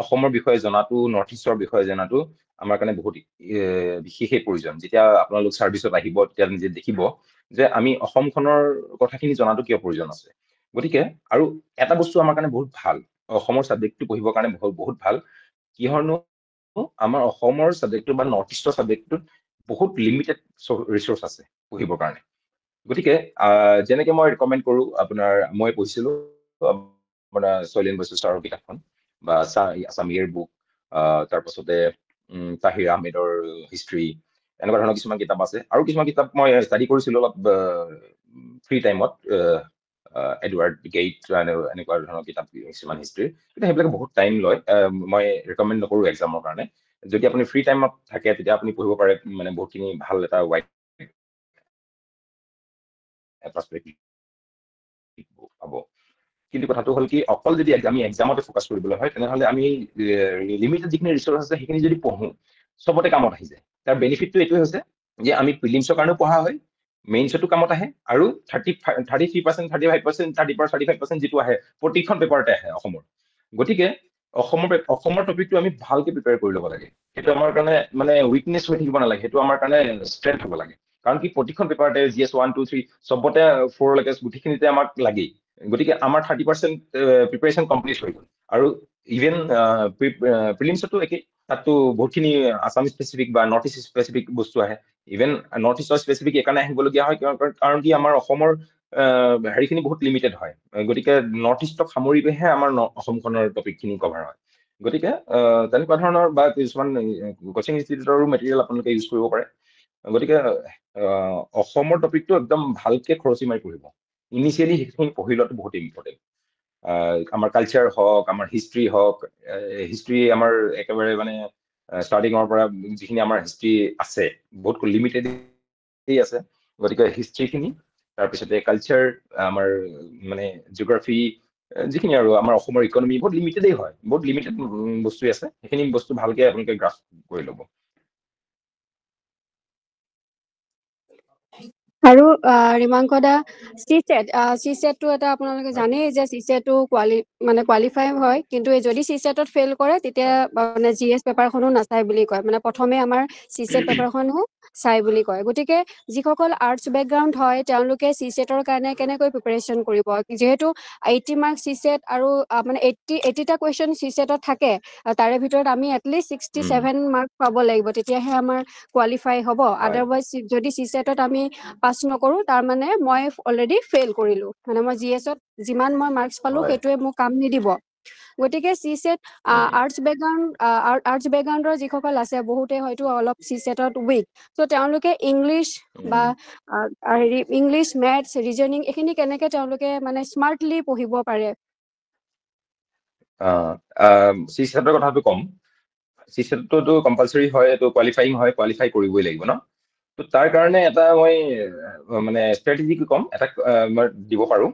অসমৰ বিষয়ে জনাটো নৰ্থ ইষ্টৰ বিষয়ে জনাটো আমাৰ কাৰণে বহুত বিশেষেই প্ৰয়োজন যেতিয়া আপোনালোক চাৰ্ভিচত আহিব তেতিয়া নিজে দেখিব যে আমি অসমখনৰ কথাখিনি জনাটো কিয় প্ৰয়োজন আছে গতিকে আৰু এটা বস্তু আমাৰ কাৰণে বহুত ভাল অসমৰ ছাবজেক্টটো পঢ়িবৰ কাৰণে বহুত ভাল কিহৰনো আমাৰ অসমৰ ছাবজেক্টটো বা নৰ্থ ইষ্টৰ ছাবজেক্টটোত বহুত লিমিটেড ৰিচোৰ্চ আছে পঢ়িবৰ কাৰণে গতিকে যেনেকৈ মই ৰিকমেণ্ড কৰোঁ আপোনাৰ মই পঢ়িছিলোঁ আপোনাৰ শৈলেন বৈশিষ্ট্যৰ কিতাপখন বা আছাম ইয়েৰ বুক তাৰপাছতে তাহিৰ আহমেদৰ হিষ্ট্ৰী এনেকুৱা ধৰণৰ কিছুমান কিতাপ আছে আৰু কিছুমান কিতাপ মই ষ্টাডি কৰিছিলো অলপ ফ্ৰী টাইমত এডৱাৰ্ড গেইট এনেকুৱা ধৰণৰ কিতাপ কিছুমান হিষ্ট্ৰীৰ, কিন্তু সেইবিলাক বহুত টাইম লয়, মই ৰেকমেণ্ড নকৰো এক্সামৰ কাৰণে। যদি আপুনি ফ্ৰী টাইমত থাকে তেতিয়া আপুনি পঢ়িব পাৰে, মানে বহুতখিনি ভাল এটা ৱাইড পাৰ্সপেক্টিভ পাব। কিন্তু কথাটো হ'ল কি অকল যদি আমি এক্সামতে ফ'কাছ কৰিবলৈ হয় তেনেহ'লে আমি লিমিটেড যিখিনি ৰিচোৰ্চ আছে সেইখিনি যদি পঢ়ো চবতে কামত আহি যায়। তাৰ বেনিফিটটো এইটোৱে হৈছে যে আমি প্ৰিলিমছৰ কাৰণেও পঢ়া হয়, মেইনছতো কামত আহে, আৰু 33%, 35%, 35% যিটো আহে প্ৰতিখন পেপাৰতে আহে অসমৰ। গতিকে অসমৰ টপিকটো আমি ভালকে প্ৰিপেয়াৰ কৰি ল'ব লাগে। সেইটো আমাৰ কাৰণে মানে উইকনেছ হৈ থাকিব নালাগে, সেইটো আমাৰ কাৰণে ষ্ট্ৰেংথ হ'ব লাগে। কাৰণ কি প্ৰতিখন পেপাৰতে GS 1, 2, 3 চবতে 4 লৈকে গোটেইখিনিতে আমাক লাগেই। গতিকে আমাৰ 30% প্ৰিপাৰেশ্যন কমপ্লিট হৈ গ'ল। আৰু ইভেন প্ৰিলিমছতো একেই, তাততো বহুতখিনি আছাম স্পেচিফিক বা নৰ্থ ইষ্ট স্পেচিফিক বস্তু আহে। ইভেন নৰ্থ ইষ্টৰ স্পেচিফিক এইকাৰণে আহিবলগীয়া হয় কাৰণ কি আমাৰ অসমৰ হেৰিখিনি বহুত লিমিটেড হয়, গতিকে নৰ্থ ইষ্টক সামৰিহে আমাৰ অসমখনৰ টপিকখিনি কভাৰ হয়। গতিকে তেনেকুৱা ধৰণৰ বা কিছুমান কোচিং ইনষ্টিটিউটৰো মেটেৰিয়েল আপোনালোকে ইউজ কৰিব পাৰে। গতিকে অসমৰ টপিকটো একদম ভালকে খৰচি মাৰি পঢ়িব। ইনিচিয়েলি সেইখিনি পঢ়ি লোৱাটো বহুত ইম্পৰ্টেণ্ট। আমাৰ কালচাৰ হওক, আমাৰ হিষ্ট্ৰী হওক, হিষ্ট্ৰী আমাৰ একেবাৰে মানে ষ্টাৰ্টিঙৰ পৰা যিখিনি আমাৰ হিষ্ট্ৰী আছে বহুত লিমিটেডেই আছে। গতিকে হিষ্ট্ৰীখিনি, তাৰপিছতে কালচাৰ, আমাৰ মানে জিঅ'গ্ৰাফী, যিখিনি আৰু আমাৰ অসমৰ ইকনমি বহুত লিমিটেডেই হয়, বহুত লিমিটেড বস্তুৱেই আছে, সেইখিনি বস্তু ভালকে আপোনালোকে গ্ৰাস্প কৰি ল'ব। আৰু ৰিমাংক দা চিছেটটো এটা আপোনালোকে জানেই যে চিছেটটো কোৱালিফাই হয়, কিন্তু যদি চিছেটত ফেইল কৰে তেতিয়া মানে GS পেপাৰখনো নাচাই বুলি কয়, মানে প্ৰথমে আমাৰ চিছেট পেপাৰখনো চাই বুলি কয়। গতিকে যিসকল আৰ্টছ বেকগ্ৰাউণ্ড হয় তেওঁলোকে চিছেটৰ কাৰণে কেনেকৈ প্ৰিপাৰেশ্যন কৰিব, যিহেতু 80 মাৰ্কছ চিছেট আৰু মানে 80টা কুৱেশ্যন চিছেটত থাকে, তাৰে ভিতৰত আমি এটলিষ্ট 67 মাৰ্কছ পাব লাগিব, তেতিয়াহে আমাৰ কোৱালিফাই হ'ব। আদাৰৱাইজ যদি চিছেটত আমি পাছ নকৰো তাৰমানে মই অলৰেডি ফেইল কৰিলো, মানে মই GSত যিমান মই মাৰ্কছ পালো সেইটোৱে মোক কাম নিদিব। গতিকে চিছেট আৰ্টছ বেকগ্ৰাউণ্ডৰ যিসকল আছে বহুতে হয়তো অলপ চিছেটত উইক, চ' তেওঁলোকে ইংলিছ বা ইংলিছ, মেথছ, ৰিজনিং এইখিনি কেনেকে তেওঁলোকে মানে স্মাৰ্টলি পঢ়িব পাৰে? চিছেটৰ কথাটো ক'ম। চিছেটটো কম্পালচৰি হয়, এইটো কোৱালিফাইং হয়, কোৱালিফাই কৰিবই লাগিব ন। তো তাৰ কাৰণে এটা মই মানে ষ্ট্ৰেটেজি ক'ম, এটা মই দিব পাৰোঁ।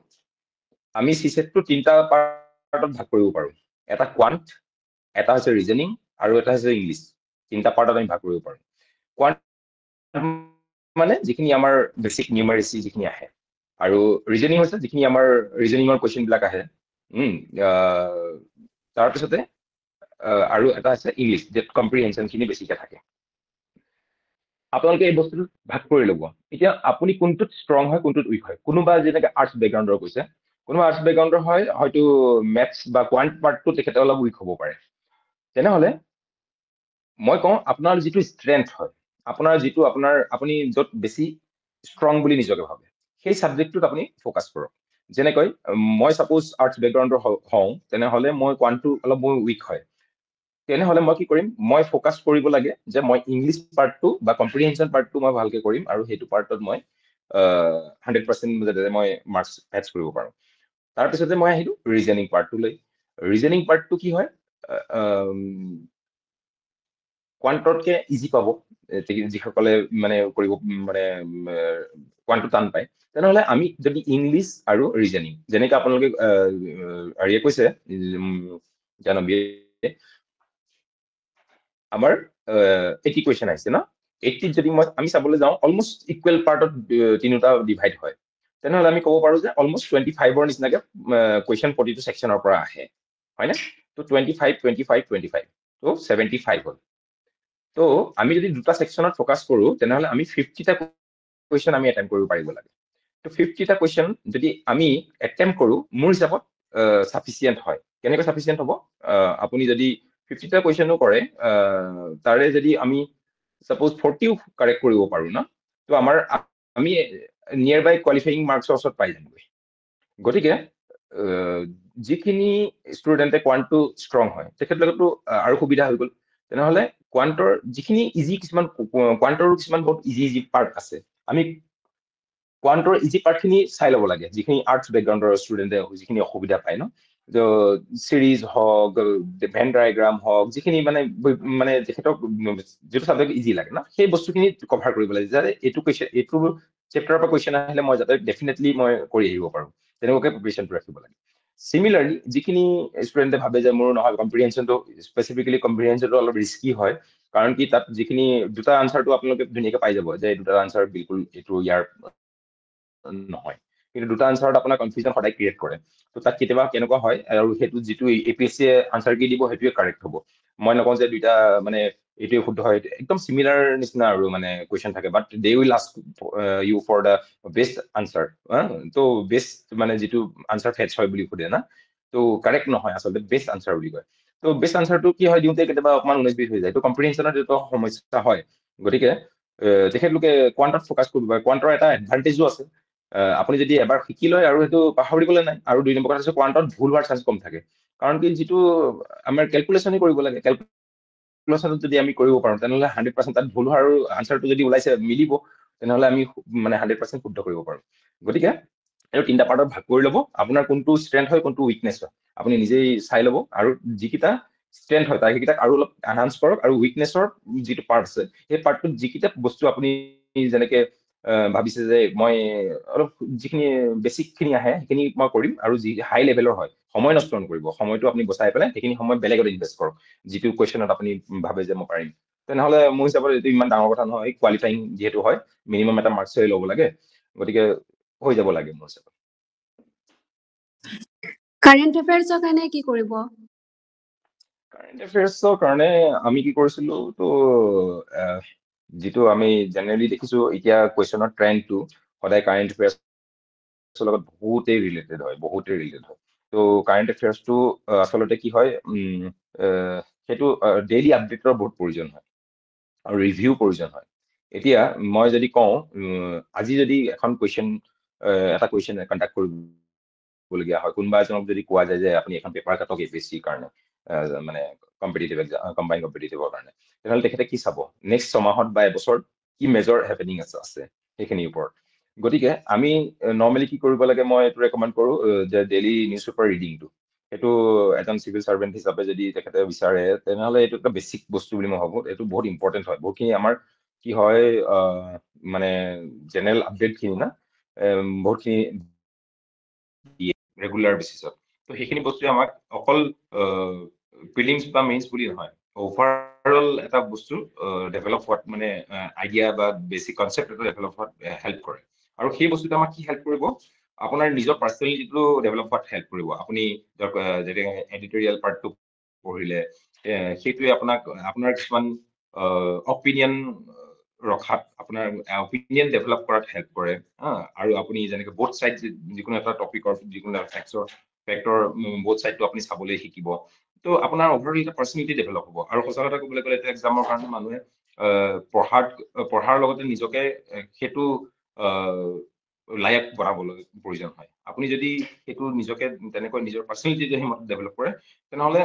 আমি চিছেটটো 3টা পাৰ্টত ভাগ কৰিব পাৰোঁ। এটা কোৱান্ট, এটা হৈছে ৰিজনিং, আৰু এটা হৈছে ইংলিছ। 3টা পাৰ্টত আমি ভাগ কৰিব পাৰোঁ। কোৱান্ট মানে যিখিনি আমাৰ বেছিক নিউমাৰেচি যিখিনি আহে, আৰু ৰিজনিং হৈছে যিখিনি আমাৰ ৰিজনিঙৰ কুৱেশ্যনবিলাক আহে। তাৰপিছতে আৰু এটা আছে ইংলিছ, য'ত কম্প্ৰিহেনশ্যনখিনি বেছিকে থাকে। আপোনালোকে এই বস্তুটো ভাগ কৰি ল'ব। এতিয়া আপুনি কোনটোত ষ্ট্ৰং হয়, কোনটোত উইক হয়। কোনোবা যেনেকে আৰ্টছ বেকগ্ৰাউণ্ডৰ কৈছে, কোনোবা আৰ্টছ বেকগ্ৰাউণ্ডৰ হয় হয়তো মেথছ বা কোৱান্ট পাৰ্টটো তেখেতে অলপ উইক হ'ব পাৰে। তেনেহ'লে মই কওঁ আপোনাৰ যিটো ষ্ট্ৰেংথ হয়, আপুনি য'ত বেছি ষ্ট্ৰং বুলি নিজকে ভাবে, সেই ছাবজেক্টটোত আপুনি ফ'কাছ কৰক। যেনেকৈ মই ছাপ'জ আৰ্টছ বেকগ্ৰাউণ্ডৰ হওঁ, তেনেহ'লে মই কোৱান্টটো অলপ মোৰ উইক হয়। তেনেহ'লে মই কি কৰিম, মই ফ'কাছ কৰিব লাগে যে মই ইংলিছ পাৰ্টটো বা কম্প্ৰিহেনশ্যন পাৰ্টটো মই ভালকে কৰিম, আৰু সেইটো পাৰ্টত মই 100% যাতে মই মাৰ্কছ এড কৰিব পাৰোঁ। তাৰপিছতে মই আহিলোঁ ৰিজনিং পাৰ্টটোলৈ। ৰিজনিং পাৰ্টটো কি হয়, কোৱান্টতকে ইজি পাব যিসকলে মানে কৰিব মানে কোৱান্টটো টান পায়। তেনেহ'লে আমি যদি ইংলিছ আৰু ৰিজনিং, যেনেকে আপোনালোকে হেৰিয়ে কৈছে জানবীয়ে, আমাৰ 80 কুৱেশ্যন আহিছে ন, 80ত যদি আমি চাবলৈ যাওঁ অলমষ্ট ইকুৱেল পাৰ্টত তিনিটা ডিভাইড হয়। তেনেহ'লে আমি ক'ব পাৰোঁ যে অলমষ্ট 25ৰ নিচিনাকে কুৱেশ্যন প্ৰতিটো ছেকশ্যনৰ পৰা আহে, হয়নে? তো 25, 25, 25, তো 75 হ'ল। তো আমি যদি দুটা ছেকশ্যনত ফ'কাছ কৰোঁ তেনেহ'লে আমি 50টা কুৱেশ্যন আমি এটেম্প কৰিব পাৰিব লাগে। তো 50টা কুৱেশ্যন যদি আমি এটেম্প কৰোঁ, মোৰ হিচাপত ছাফিচিয়েণ্ট হয়। কেনেকৈ ছাফিচিয়েণ্ট হ'ব? আপুনি যদি 50টা কুৱেশ্যনো কৰে, তাৰে যদি আমি ছাপ'জ 40ও কাৰেক্ট কৰিব পাৰোঁ ন, তো আমি নিয়াৰ বাই কোৱালিফাইং মাৰ্কছৰ ওচৰত পাই যামগৈ। গতিকে যিখিনি ষ্টুডেণ্টে কোৱান্টটো ষ্ট্ৰং হয় তেখেতলোকেতো আৰু সুবিধা হৈ গ'ল। তেনেহলে কোৱান্টৰ যিখিনি ইজি কিছুমান কোৱান্টৰ কিছুমান বহুত ইজি পাৰ্ট আছে আমি কোৱান্টৰ ইজি পাৰ্ট খিনি চাই ল'ব লাগে যিখিনি আৰ্টছ বেকগ্ৰাউণ্ডৰ ষ্টুডেণ্টে যিখিনি অসুবিধা পায় ন সিৰিজ হওক ভেন ডায়াগ্ৰাম হওক যিখিনি মানে মানে তেখেতক যিটো সাবজেক্ট ইজি লাগে না সেই বস্তুখিনি কভাৰ কৰিব লাগে যাতে এইটো কুৱেশ্যন এইটো চেপ্টাৰৰ পৰা কুৱেশ্যন আহিলে মই যাতে ডেফিনেটলি মই কৰি আহিব পাৰোঁ তেনেকুৱাকৈ প্ৰিপেৰেশ্যনটো ৰাখিব লাগে সিমিলাৰলি যিখিনি ষ্টুডেণ্টে ভাবে যে মোৰ নহয় কম্প্ৰিহেনশ্যনটো স্পেচিফিকেলি কম্প্ৰিহেনশ্যনটো অলপ ৰিস্কি হয় কাৰণ কি তাত যিখিনি দুটা আনচাৰটো আপোনালোকে ধুনীয়াকৈ পাই যাব যে দুটা আনচাৰ বিলকুল এইটো ইয়াৰ নহয় কিন্তু দুটা আনচাৰত আপোনাৰ কনফিউজন সদায় ক্ৰিয়েট কৰে তো তাত কেতিয়াবা কেনেকুৱা হয় আৰু সেইটো যিটো APSC আনচাৰ কি দিব সেইটোৱে কাৰেক্ট হ'ব মই নকওঁ যে দুইটা মানে এইটোৱে শুদ্ধ হয় একদম সিমিলাৰ নিচিনা আৰু মানে কুৱেশ্যন থাকে but they will ask you for the best answer তো বেষ্ট মানে যিটো আনচাৰ ফেচ হয় বুলি সোধে না তো কাৰেক্ট নহয় আচলতে বেষ্ট আনচাৰ বুলি কয় তো বেষ্ট আনচাৰটো কি হয় দিওঁতে কেতিয়াবা অকণমান 19-20 হৈ যায় তো কম্প্ৰিহেনশ্যনৰ যিটো সমস্যা হয় গতিকে তেখেতলোকে কোৱান্টত ফ'কাছ কৰিব পাৰে কোৱান্টৰ এটা এডভান্টেজো আছে আপুনি যদি এবাৰ শিকি লয় আৰু সেইটো পাহৰিবলৈ নাই আৰু 2 নম্বৰ কথা হৈছে কোৱান্টত ভুল হোৱাৰ চান্স কম থাকে কাৰণ কি যিটো আমাৰ কেলকুলেশ্যনে কৰিব লাগে কেলকুলেশ্যনত যদি আমি কৰিব পাৰোঁ তেনেহ'লে 100% তাত ভুল হোৱাৰ আৰু আনচাৰটো যদি ওলাইছে মিলিব তেনেহ'লে আমি মানে 100% শুদ্ধ কৰিব পাৰোঁ গতিকে এইটো 3টা পাৰ্টত ভাগ কৰি ল'ব আপোনাৰ কোনটো ষ্ট্ৰেংথ হয় কোনটো উইকনেছ হয় আপুনি নিজেই চাই ল'ব আৰু যিকেইটা ষ্ট্ৰেংথ হয় তাৰ সেইকেইটাক আৰু অলপ এনহান্স কৰক আৰু উইকনেছৰ যিটো পাৰ্ট আছে সেই পাৰ্টটোত যিকেইটা বস্তু আপুনি যেনেকে ভাবিছে যে মই অলপ যিখিনি বেছিক খিনি আহে সেইখিনি মই কৰিম আৰু যি হাই লেভেলৰ হয় সময় নষ্ট নকৰিব সময়টো আপুনি বচাই পেলাই সেইখিনি সময় বেলেগত ইনভেষ্ট কৰক যিটো কুৱেশ্যনত আপুনি ভাবে যে মই পাৰিম তেনেহ'লে মোৰ হিচাপত এইটো ইমান ডাঙৰ কথা নহয় কোৱালিফাইং যিহেতু হয় মিনিমাম এটা মাৰ্কছই ল'ব লাগে গতিকে হৈ যাব লাগে মোৰ হিচাপত কাৰেণ্ট এফেয়াৰ্ছৰ কাৰণে কি কৰিব কাৰেণ্ট এফেয়াৰ্ছৰ কাৰণে আমি কি কৰিছিলো তো যিটো আমি জেনেৰেলি দেখিছো এতিয়া কুৱেশ্যনৰ ট্ৰেণ্ডটো সদায় কাৰেণ্ট এফেয়াৰ্ছৰ লগত বহুতেই ৰিলেটেড হয় তো কাৰেণ্ট এফেয়াৰ্ছটো আচলতে কি হয় সেইটো ডেইলি আপডেটৰ বহুত প্ৰয়োজন হয় আৰু ৰিভিউ প্ৰয়োজন হয় এতিয়া মই যদি কওঁ আজি যদি এখন কুৱেশ্যন এটা কুৱেশ্যন কণ্ডাক্ট কৰিবলগীয়া হয় কোনোবা এজনক যদি কোৱা যায় যে আপুনি এখন পেপাৰ কাটক APSCৰ কাৰণে মানে কম্পিটিটিভ এক্সাম কম্বাইন কম্পিটিটিভৰ কাৰণে তেনেহ'লে তেখেতে কি চাব নেক্সট 6 মাহত বা এবছৰত কি মেজৰ হেপেনিং আছে সেইখিনিৰ ওপৰত গতিকে আমি নৰ্মেলি কি কৰিব লাগে মই এইটো ৰেকমেণ্ড কৰোঁ যে ডেইলি নিউজ পেপাৰ ৰিডিংটো সেইটো এজন চিভিল চাৰ্ভেণ্ট হিচাপে যদি তেখেতে বিচাৰে তেনেহ'লে এইটো এটা বেছিক বস্তু বুলি মই ভাবোঁ এইটো বহুত ইম্পৰ্টেণ্ট হয় বহুতখিনি আমাৰ কি হয় মানে জেনেৰেল আপডেটখিনি না বহুতখিনি ৰেগুলাৰ বেচিছত তো সেইখিনি বস্তুৱে আমাক অকল প্ৰিলিমছ বা মেইনছ বুলি নহয় অভাৰঅল এটা বস্তু ডেভেলপ হোৱাত মানে আইডিয়া বা বেছিক কনচেপ্ট এটা ডেভেলপ হোৱাত হেল্প কৰে আৰু সেই বস্তুটো আমাক কি হেল্প কৰিব আপোনাৰ নিজৰ পাৰ্চনেলিটিটো ডেভেলপ হোৱাত হেল্প কৰিব আপুনি যেনেকৈ এডিটৰিয়েল পাৰ্টটো পঢ়িলে সেইটোৱে আপোনাক আপোনাৰ কিছুমান অপিনিয়ন ৰখাত আপোনাৰ অপিনিয়ন ডেভেলপ কৰাত হেল্প কৰে আৰু আপুনি যেনেকৈ বোথ ছাইড যিকোনো এটা টপিকৰ যিকোনো এটা ফেক্টৰ বোথ ছাইডটো আপুনি চাবলৈ শিকিব তো আপোনাৰ অভাৰঅল এটা পাৰ্চনেলিটি ডেভেলপ হ'ব আৰু সঁচা কথা ক'বলৈ গ'লে এতিয়া এক্সামৰ কাৰণে মানুহে পঢ়াৰ লগতে নিজকে সেইটো লায়ক বনাবলৈ প্ৰয়োজন হয় আপুনি যদি সেইটো নিজকে তেনেকৈ নিজৰ পাৰ্চনেলিটিটো সেইমতে ডেভেলপ কৰে তেনেহ'লে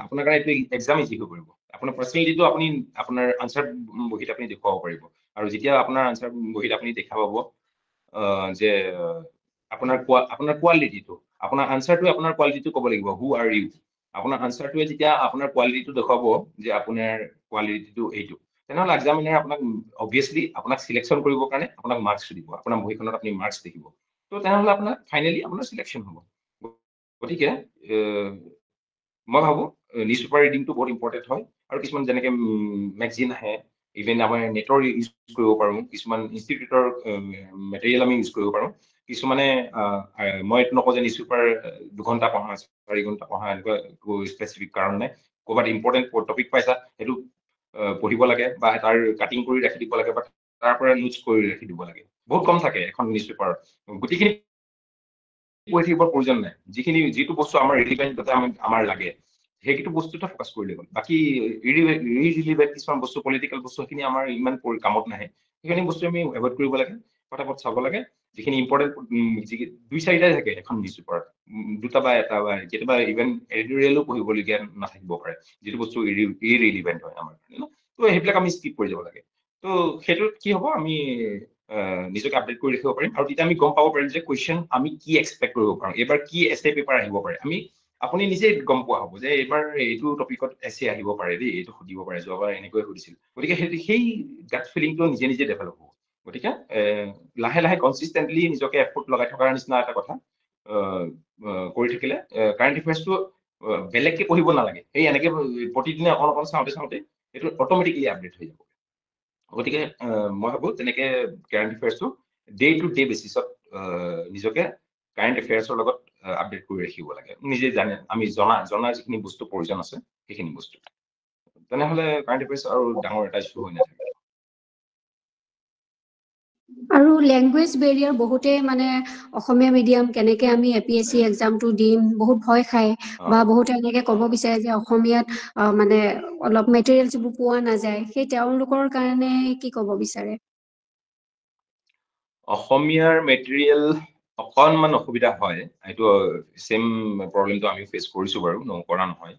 আপোনাৰ কাৰণে এইটো এক্সাম ইজি হৈ পৰিব আপোনাৰ পাৰ্চনেলিটিটো আপুনি আপোনাৰ আনচাৰ বহীত আপুনি দেখুৱাব পাৰিব আৰু যেতিয়া আপোনাৰ আনচাৰ বহীত আপুনি দেখা পাব যে আপোনাৰ কোৱালিটিটো আপোনাৰ আনচাৰটোৱে আপোনাৰ কোৱালিটিটো ক'ব লাগিব হু আৰ ইউ আপোনাৰ আনচাৰটোৱে যেতিয়া আপোনাৰ কোৱালিটিটো দেখুৱাব যে আপোনাৰ কোৱালিটিটো এইটো তেনেহ'লে এক্সামিনাৰে আপোনাক অবভিয়াছলি আপোনাক চিলেকশ্যন কৰিবৰ কাৰণে আপোনাক মাৰ্কছ দিব আপোনাৰ বহীখনত আপুনি মাৰ্কছ দেখিব তো তেনেহ'লে আপোনাৰ ফাইনেলি আপোনাৰ চিলেকশ্যন হ'ব গতিকে মই ভাবোঁ নিউজ পেপাৰ ৰিডিংটো বহুত ইম্পৰ্টেণ্ট হয় আৰু কিছুমান যেনেকৈ মেগজিন আহে ইভেন আমাৰ নেটৰ ইউজ কৰিব পাৰোঁ কিছুমান ইনষ্টিটিউটৰ মেটেৰিয়েল আমি ইউজ কৰিব পাৰোঁ কিছুমানে মই এইটো নকওঁ যে নিউজ পেপাৰ 2 ঘণ্টা পঢ়া 4 ঘণ্টা পঢ়া এনেকুৱা স্পেচিফিক কাৰণ নাই ক'ৰবাত ইম্পৰ্টেণ্ট টপিক পাইছা সেইটো পঢ়িব লাগে বা তাৰ কাটিং কৰি ৰাখি দিব লাগে বা তাৰ পৰা নোটছ কৰি ৰাখি দিব লাগে বহুত কম থাকে এখন নিউজ পেপাৰত গোটেইখিনি পঢ়ি থাকিবৰ প্ৰয়োজন নাই যিটো বস্তু আমাৰ ৰিলিভেণ্ট আমাৰ লাগে সেইটো বস্তুতে ফ'কাছ কৰিলে হ'ল বাকী ইৰিলিভেণ্ট কিছুমান বস্তু পলিটিকেল বস্তু সেইখিনি আমাৰ ইমান কামত নাহে সেইখিনি বস্তু আমি এভইড কৰিব লাগে ফটাফট চাব লাগে যিখিনি ইম্পৰ্টেণ্ট দুই চাৰিটাই থাকে এখন নিউজ পেপাৰত দুটা বা এটা বা কেতিয়াবা ইভেন এডিটৰিয়েলো পঢ়িবলগীয়া নাথাকিব পাৰে যিটো বস্তু ইৰিলিভেণ্ট হয় আমাৰ কাৰণে তো সেইবিলাক আমি স্কিপ কৰি যাব লাগে তো সেইটোত কি হ'ব আমি নিজকে আপডেট কৰি ৰাখিব পাৰিম আৰু তেতিয়া আমি গম পাব পাৰিম যে কুৱেশ্যন আমি কি এক্সপেক্ট কৰিব পাৰোঁ এইবাৰ কি এছে পেপাৰ আহিব পাৰে আমি আপুনি নিজে গম পোৱা হ'ব যে এইবাৰ এইটো টপিকত এছে আহিব পাৰে দেই এইটো সুধিব পাৰে যোৱাবাৰ এনেকৈ সুধিছিল গতিকে সেই গাট ফিলিংটো নিজে নিজে ডেভেলপ হ'ব গতিকে লাহে লাহে কনচিষ্টেণ্টলি নিজকে এফৰ্ট লগাই থকাৰ নিচিনা এটা কথা কৰি থাকিলে কাৰেণ্ট এফেয়াৰ্ছটো বেলেগকে পঢ়িব নালাগে সেই এনেকে প্ৰতিদিনে অকণ অকণ চাওঁতে চাওঁতে এইটো অট'মেটিকেলি আপডেট হৈ যাব গতিকে মই ভাবো তেনেকে কাৰেণ্ট এফেয়াৰ্ছটো ডে টু ডে বেচিছত নিজকে কাৰেণ্ট এফেয়াৰ্ছৰ লগত আপডেট কৰি ৰাখিব লাগে নিজে জানে আমি জনা যিখিনি বস্তু প্ৰয়োজন আছে সেইখিনি বস্তু তেনেহ'লে কাৰেণ্ট এফেয়াৰ্ছ আৰু ডাঙৰ এটা ইছ্যু হৈ নাথাকে আৰু লেংগুৱেজ বেৰিয়াৰ বহুতে মানে অসমীয়া মিডিয়াম কেনেকে আমি APSC এক্সামটো দিম বহুত ভয় খায় বা বহুতে এনেকে ক'ব বিচাৰে যে অসমীয়াত মানে অলপ মেটেৰিয়েলছবোৰ পোৱা নাযায় সেই তেওঁলোকৰ কাৰণে কি ক'ব বিচাৰে অসমীয়াৰ মেটেৰিয়েল অকণমান অসুবিধা হয় এইটো সেম প্ৰবলেমটো আমি ফেচ কৰিছো বাৰু নকৰা নহয়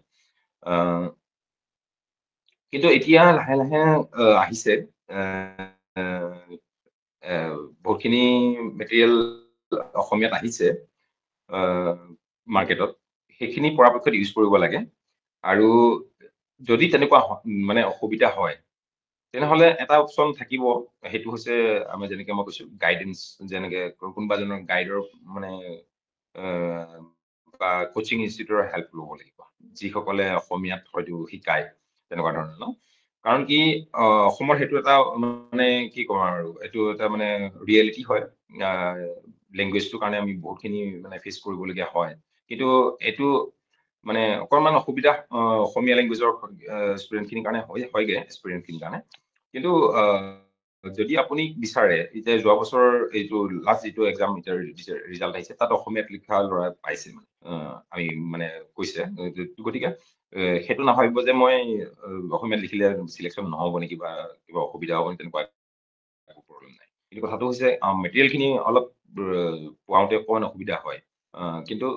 কিন্তু এতিয়া লাহে লাহে আহিছে বহুতখিনি মেটেৰিয়েল অসমীয়াত আহিছে মাৰ্কেটত সেইখিনি পৰাপক্ষত ইউজ কৰিব লাগে আৰু যদি তেনেকুৱা মানে অসুবিধা হয় তেনেহ'লে এটা অপশ্যন থাকিব সেইটো হৈছে আমি যেনেকৈ মই কৈছোঁ গাইডেঞ্চ যেনেকৈ কোনোবা এজনৰ গাইডৰ মানে বা কোচিং ইনষ্টিটিউটৰ হেল্প ল'ব লাগিব যিসকলে অসমীয়াত হয়তো শিকায় তেনেকুৱা ধৰণৰ ন কাৰণ কি অসমৰ সেইটো এটা মানে কি ক'ম আৰু এইটো এটা মানে ৰিয়েলিটি হয় লেংগুৱেজটোৰ কাৰণে আমি বহুতখিনি মানে ফেচ কৰিবলগীয়া হয় কিন্তু এইটো মানে অকণমান অসুবিধা অসমীয়া লেংগুৱেজৰ ষ্টুডেণ্টখিনিৰ কাৰণে হয়গে ষ্টুডেণ্টখিনিৰ কাৰণে কিন্তু যদি আপুনি বিচাৰে এতিয়া যোৱা বছৰ এইটো লাষ্ট যিটো এক্সাম ৰিজাল্ট আহিছে তাত অসমীয়াত লিখা ল'ৰা পাইছে আমি মানে কৈছে গতিকে সেইটো নাভাবিব যে মই অসমীয়াত লিখিলে চিলেকশ্যন নহ'ব নেকি বা কিবা অসুবিধা হ'ব নেকি তেনেকুৱা একো প্ৰব্লেম নাই কিন্তু কথাটো হৈছে মেটেৰিয়েলখিনি অলপ পোৱাওঁতে অকণমান অসুবিধা হয় কিন্তু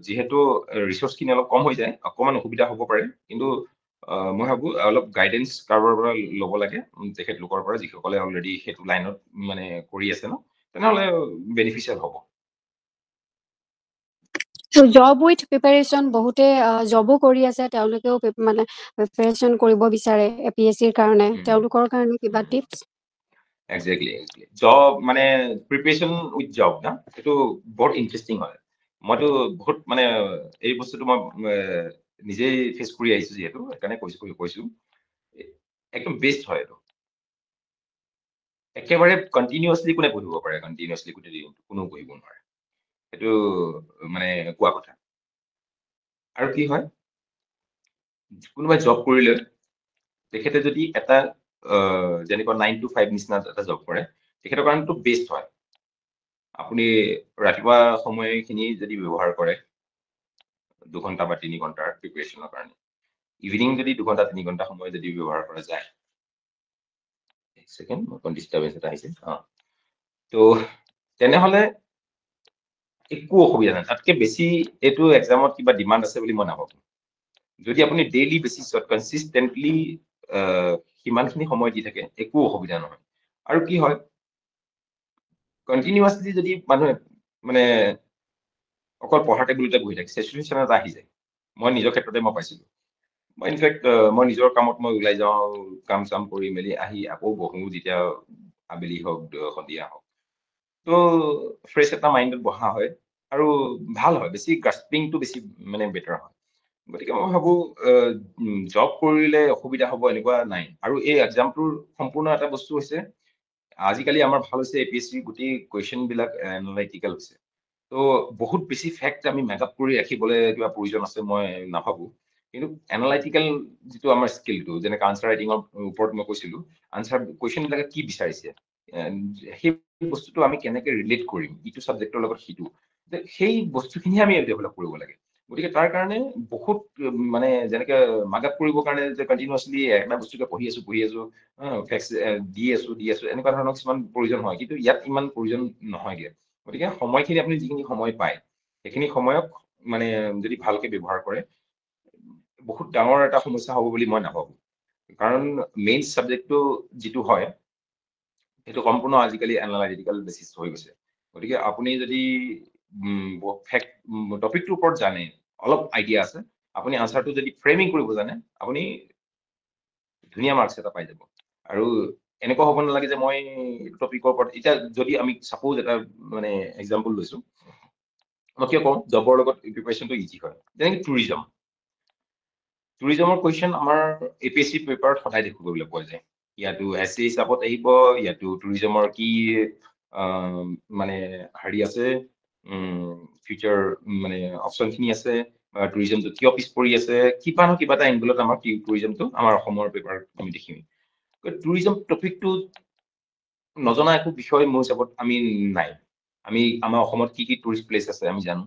যিহেতু ৰিচোৰ্চখিনি অলপ কম হৈ যায় অকণমান অসুবিধা হ'ব পাৰে কিন্তু মই ভাবো অলপ গাইডেঞ্চ কাৰোবাৰ পৰা ল'ব লাগে তেখেতলোকৰ পৰা যিসকলে অলৰেডি সেইটো লাইনত মানে কৰি আছে ন তেনেহ'লে বেনিফিচিয়েল হ'ব জব উইথ প্ৰিপাৰেশ্যন বহুতে জবো কৰি আছে তেওঁলোকেও মানে প্ৰিপাৰেশ্যন কৰিব বিচাৰে APSCৰ কাৰণে তেওঁলোকৰ কাৰণে কিবা টিপছ একজেক্টলি জব মানে প্ৰিপাৰেশ্যন উইথ জব না এইটো বহুত ইণ্টাৰেষ্টিং হয় মইতো বহুত মানে এই বস্তুটো মই নিজেই ফেচ কৰি আহিছো যিহেতু সেইকাৰণে কৈছো একদম বেষ্ট হয় এইটো একেবাৰে কণ্টিনিউৱাছলি কোনে পঢ়িব পাৰে কণ্টিনিউৱাছলি গোটেই দিনটো কোনেও পঢ়িব নোৱাৰে সেইটো মানে কোৱা কথা আৰু কি হয় কোনোবাই জব কৰিলে তেখেতে যদি এটা যেনেকুৱা 9 to 5 নিচিনা এটা জব কৰে তেখেতৰ কাৰণেতো বেষ্ট হয় আপুনি ৰাতিপুৱা সময়খিনি যদি ব্যৱহাৰ কৰে 2 ঘণ্টা বা 3 ঘণ্টাৰ প্ৰিপাৰেশ্যনৰ কাৰণে ইভিনিং যদি 2 ঘণ্টা 3 ঘণ্টা সময় যদি ব্যৱহাৰ কৰা যায় এক ছেকেণ্ড অকণ ডিষ্টাৰ্বেঞ্চ এটা আহিছে তো তেনেহ'লে একো অসুবিধা নাই তাতকে বেছি এইটো এক্সামত কিবা ডিমাণ্ড আছে বুলি মই নাভাবোঁ যদি আপুনি ডেইলি বেচিছত কনচিষ্টেণ্টলি সিমানখিনি সময় দি থাকে একো অসুবিধা নহয় আৰু কি হয় কণ্টিনিউৱাছলি যদি মানুহে মানে অকল পঢ়াৰ টেবুলতে বহি থাকে চেচুৰেশ্যন এটা আহি যায় মই নিজৰ ক্ষেত্ৰতে মই পাইছিলোঁ মই ইনফেক্ট মই নিজৰ কামত মই ওলাই যাওঁ কাম চাম কৰি মেলি আহি আকৌ বহোঁ যেতিয়া আবেলি হওক সন্ধিয়া হওক তো ফ্ৰেছ এটা মাইণ্ডত বহা হয় আৰু ভাল হয় বেছি গ্ৰাস্পিংটো বেছি মানে বেটাৰ হয় গতিকে মই ভাবোঁ জব কৰিলে অসুবিধা হ'ব এনেকুৱা নাই আৰু এই এক্সামটোৰ সম্পূৰ্ণ এটা বস্তু হৈছে আজিকালি আমাৰ ভাল হৈছে APSC গোটেই কুৱেশ্যনবিলাক এনালাইটিকেল হৈছে তো বহুত বেছি ফেক্ট আমি মেকআপ কৰি ৰাখিবলৈ কিবা প্ৰয়োজন আছে মই নাভাবোঁ কিন্তু এনালাইটিকেল যিটো আমাৰ স্কিলটো যেনেকৈ আনচাৰ ৰাইটিঙৰ ওপৰত মই কৈছিলোঁ আনচাৰ কুৱেশ্যনবিলাকে কি বিচাৰিছে সেই বস্তুটো আমি কেনেকৈ ৰিলেট কৰিম ইটো ছাবজেক্টৰ লগত সিটো সেই বস্তুখিনিহে আমি ডেভেলপ কৰিব লাগে গতিকে তাৰ কাৰণে বহুত মানে যেনেকে মাগাপ কৰিবৰ কাৰণে যে কণ্টিনিউয়াছলি এটা বস্তুকে পঢ়ি আছো ফেক্স দি আছো এনেকুৱা ধৰণৰ কিছুমান প্ৰয়োজন হয়, কিন্তু ইয়াত ইমান প্ৰয়োজন নহয়গে। গতিকে সময়খিনি আপুনি যিখিনি সময় পায় সেইখিনি সময়ক মানে যদি ভালকে ব্যৱহাৰ কৰে বহুত ডাঙৰ এটা সমস্যা হ'ব বুলি মই নাভাবো। কাৰণ মেইন ছাবজেক্টটো যিটো হয় সেইটো সম্পূৰ্ণ আজিকালি এনালাইটিকেল বেচিছ হৈ গৈছে। গতিকে আপুনি যদি টপিকটোৰ ওপৰত জানে, অলপ আইডিয়া আছে, আপুনি আনচাৰটো যদি ফ্ৰেমিং কৰিব জানে আপুনি ধুনীয়া মাৰ্কছ এটা পাই যাব। আৰু এনেকুৱা হ'ব নালাগে যে মই টপিকৰ ওপৰত এতিয়া যদি আমি সাপোজ এটা মানে এক্সাম্পল লৈছো, মই কিয় কওঁ জবৰ লগত প্ৰিপাৰেচনটো ইজি হয়। যেনেকে টুৰিজমৰ কুৱেশ্যন আমাৰ APSC পেপাৰত সদায় দেখিবলৈ পোৱা যায়। ইয়াতো এছএ হিচাপত আহিব, ইয়াতো টুৰিজমৰ কি মানে হেৰি আছে, ফিউচাৰ মানে অপশ্যনখিনি আছে, টুৰিজমটো কিয় পিছ পৰি আছে, কিবা নহয় কিবা এটা এংগলত আমাৰ টুৰিজমটো আমাৰ অসমৰ পেপাৰত আমি দেখিম। টুৰিজম টপিকটো নজনা একো বিষয় মোৰ হিচাপত আমি নাই। আমি আমাৰ অসমত কি কি টুৰিষ্ট প্লেচ আছে আমি জানো,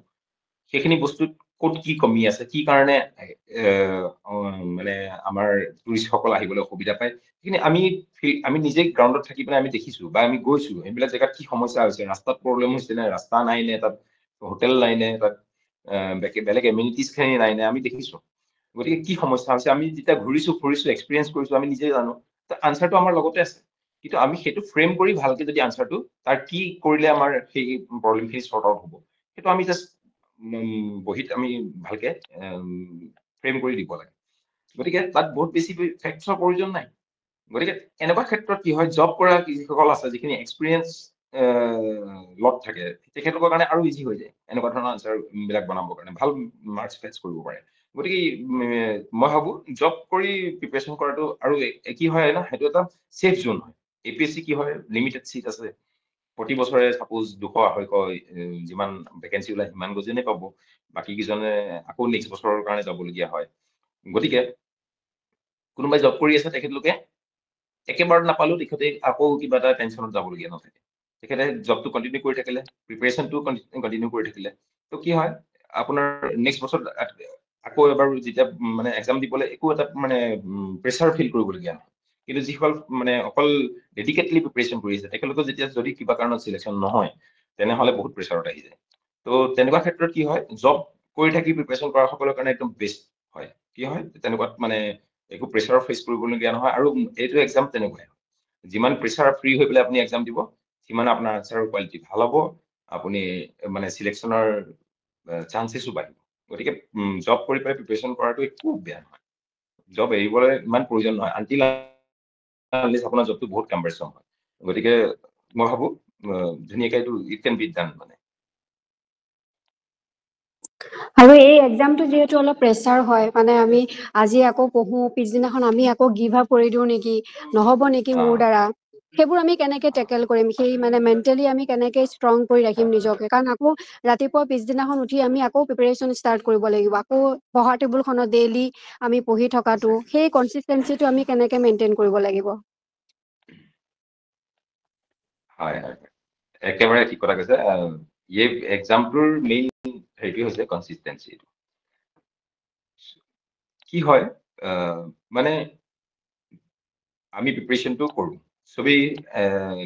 সেইখিনি বস্তুত ক'ত কি কমি আছে, কি কাৰণে মানে আমাৰ টুৰিষ্টসকল আহিবলৈ অসুবিধা পায়, সেইখিনি আমি নিজে গ্ৰাউণ্ডত থাকি পেলাই আমি দেখিছো বা আমি গৈছো সেইবিলাক জেগাত কি সমস্যা হৈছে, ৰাস্তাত প্ৰব্লেম হৈছে নে, ৰাস্তা নাই নে, তাত হোটেল নাই নে, তাত বেলেগ এমিনিটিজ খিনি নাই নে, আমি দেখিছো। গতিকে কি সমস্যা হৈছে আমি যেতিয়া ঘূৰিছো ফুৰিছো এক্সপিৰিয়েঞ্চ কৰিছো আমি নিজে জানো, আনচাৰটো আমাৰ লগতে আছে। কিন্তু আমি সেইটো ফ্ৰেম কৰি ভালকে যদি আনচাৰটো তাৰ কি কৰিলে আমাৰ সেই প্ৰব্লেমখিনি চৰ্ট আউট হ'ব সেইটো আমি জাষ্ট বহীত আমি ভালকে ফ্ৰেম কৰি দিব লাগে। গতিকে তাত বহুত বেছি ফেক্টছৰ প্ৰয়োজন নাই। গতিকে এনেকুৱা ক্ষেত্ৰত কি হয়, জব কৰা যিসকল আছে যিখিনি এক্সপিৰিয়েঞ্চ লট থাকে তেখেতলোকৰ কাৰণে আৰু ইজি হৈ যায় এনেকুৱা ধৰণৰ আনচাৰ বিলাক বনাবৰ কাৰণে, ভাল মাৰ্কছ ফেক্স কৰিব পাৰে। গতিকে মই ভাবো জব কৰি প্ৰিপাৰেচন কৰাটো আৰু কি হয় না, সেইটো এটা ছেফ জোন হয়। APSC কি হয়, লিমিটেড চিট আছে, প্ৰতি বছৰে সাপোজ 200-250 যিমান ভেকেঞ্চি ওলাই সিমান গজনে পাব, বাকী কেইজনে আকৌ নেক্সট বছৰৰ কাৰণে যাবলগীয়া হয়। গতিকে কোনোবাই জব কৰি আছে তেখেতলোকে একেবাৰত নাপালেও তেখেতে আকৌ কিবা এটা টেনশ্যনত যাবলগীয়া নাথাকে, তেখেতে জবটো কণ্টিনিউ কৰি থাকিলে, প্ৰিপাৰেচনটো কণ্টিনিউ কৰি থাকিলে, তো কি হয় আপোনাৰ নেক্সট বছৰ আকৌ এবাৰ যেতিয়া মানে এক্সাম দিবলৈ একো এটা মানে প্ৰেছাৰ ফিল কৰিবলগীয়া নহয়। কিন্তু যিসকল মানে অকল ডেডিকেটলি প্ৰিপাৰেচন কৰি আছে তেখেতলোকৰ যেতিয়া যদি কিবা কাৰণত চিলেকশ্যন নহয় তেনেহ'লে বহুত প্ৰেছাৰত আহি যায়। তো তেনেকুৱা ক্ষেত্ৰত কি হয়, জব কৰি থাকি প্ৰিপাৰেচন কৰা সকলৰ কাৰণে একদম বেষ্ট হয়। কি হয় তেনেকুৱাত মানে একো প্ৰেছাৰ ফেচ কৰিবলগীয়া নহয়, আৰু এইটো এক্সাম তেনেকুৱাই। যিমান প্ৰেছাৰ ফ্ৰী হৈ পেলাই আপুনি এক্সাম দিব সিমান আপোনাৰ আনচাৰৰ কোৱালিটি ভাল হ'ব, আপুনি মানে চিলেকশ্যনৰ চান্সেছো বাঢ়িব। গতিকে জব কৰি পেলাই প্ৰিপাৰেচন কৰাটো একো বেয়া নহয়, জব এৰিবলৈ ইমান প্ৰয়োজন নহয় আনটিল আপোনাৰ জবটো বহুত কাম্বাৰছাম হয়। গতিকে মই ভাবো ধুনীয়াকৈ এইটো ইট কেন বি ডান মানে। আৰু এই এক্সামটো যিহেতু অলপ প্ৰেছাৰ হয়, মানে আমি আজি আকৌ পঢ়ো পিছদিনাখন আমি আকৌ গিভ আপ কৰি দিওঁ নেকি, নহ'ব নেকি মোৰ দ্বাৰা, সেইবোৰ আমি কেনেকে টেকেল কৰিম, সেই মানে মেণ্টেলি আমি কেনেকে ষ্ট্ৰং কৰি ৰাখিম নিজকে, কাৰণ আকৌ ৰাতিপুৱা পিছদিনাখন উঠি আমি আকৌ প্ৰিপাৰেচন ষ্টাৰ্ট কৰিব লাগিব, আকৌ পঢ়া টেবুলখনত ডেইলি আমি পঢ়ি থকাটো, সেই কনচিষ্টেঞ্চিটো আমি কেনেকে মেইনটেইন কৰিব লাগিব। হয় হয়, একেবাৰে ঠিক কথা কৈছে। এই এক্সামটোৰ মেইন হেৰিটো হৈছে কনচিষ্টেঞ্চি। কি হয় মানে আমি প্ৰিপাৰেচনটো কৰোঁ, চবেই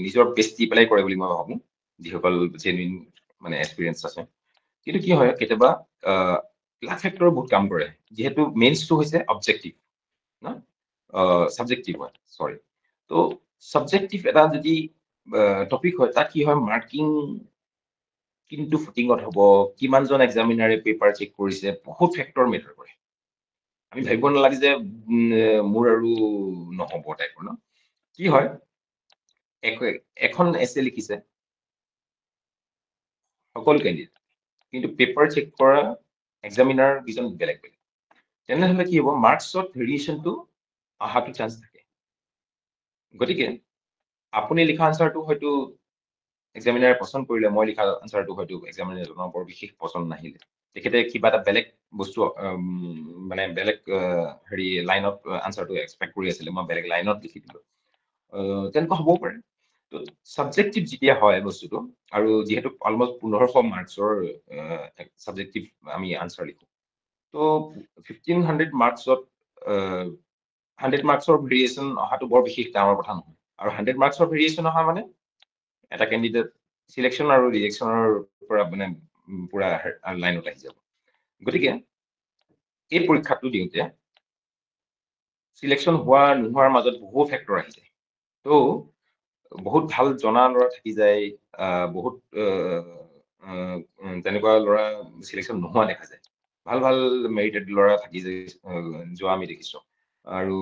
নিজৰ বেষ্ট দি পেলাই কৰে বুলি মই ভাবোঁ, যিসকল জেনুইন মানে এক্সপিৰিয়েঞ্চ আছে। কিন্তু কি হয় কেতিয়াবা লাক ফেক্টৰ বহুত কাম কৰে, যিহেতু মেইনছটো হৈছে অবজেক্টিভ ন, ছাবজেক্টিভ হয় চৰি। তো ছাবজেক্টিভ এটা যদি টপিক হয় তাত কি হয় মাৰ্কিং কিন্তু ফুটিঙত হ'ব, কিমানজন এক্সামিনাৰে পেপাৰ চেক কৰিছে, বহুত ফেক্টৰ মেটাৰ কৰে। আমি ভাবিব নালাগে যে মোৰ আৰু নহ'ব টাইপৰ ন। কি হয় এখন এছে লিখিছে সকলো কেণ্ডিডেট, কিন্তু পেপাৰ চেক কৰা এক্সামিনাৰ কেইজন বেলেগ বেলেগ, তেনেহ'লে কি হ'ব মাৰ্কছত ভেৰিয়েশ্যনটো অহাটো চান্স থাকে। গতিকে আপুনি লিখা আনচাৰটো হয়তো এক্সামিনাৰে পচন্দ কৰিলে, মই লিখা আনচাৰটো হয়তো এক্সামিনাৰজনৰ বৰ বিশেষ পচন্দ নাহিলে, তেখেতে কিবা এটা বেলেগ বস্তু মানে বেলেগ হেৰি লাইনত আনচাৰটো এক্সপেক্ট কৰি আছিলে, মই বেলেগ লাইনত লিখি দিলো, তেনেকুৱা হ'বও পাৰে। তো ছাবজেক্টিভ যেতিয়া হয় বস্তুটো, আৰু যিহেতু অলমষ্ট 1500 মাৰ্কছৰ ছাবজেক্টিভ আমি আনচাৰ লিখোঁ, তো 1500 মাৰ্কছত 100 মাৰ্কছৰ ভেৰিয়েশ্যন অহাটো বৰ বিশেষ ডাঙৰ কথা নহয় আৰু 100 মাৰ্কছৰ ভেৰিয়েশ্যন অহা মানে এটা কেণ্ডিডেট সিলেকশ্যন আৰু ৰিজেকশ্যনৰ পৰা মানে পুৰা লাইনত আহি যাব গতিকে এই পৰীক্ষাটো দিওঁতে সিলেকশ্যন হোৱা নোহোৱাৰ মাজত বহু ফেক্টৰ আহি যায় তো বহুত ভাল জনা ল'ৰা থাকি যায় বহুত তেনেকুৱা ল'ৰা সিলেকশ্যন নোহোৱা দেখা যায় ভাল ভাল মেৰিটেড ল'ৰা থাকি যায় যোৱা আমি দেখিছো আৰু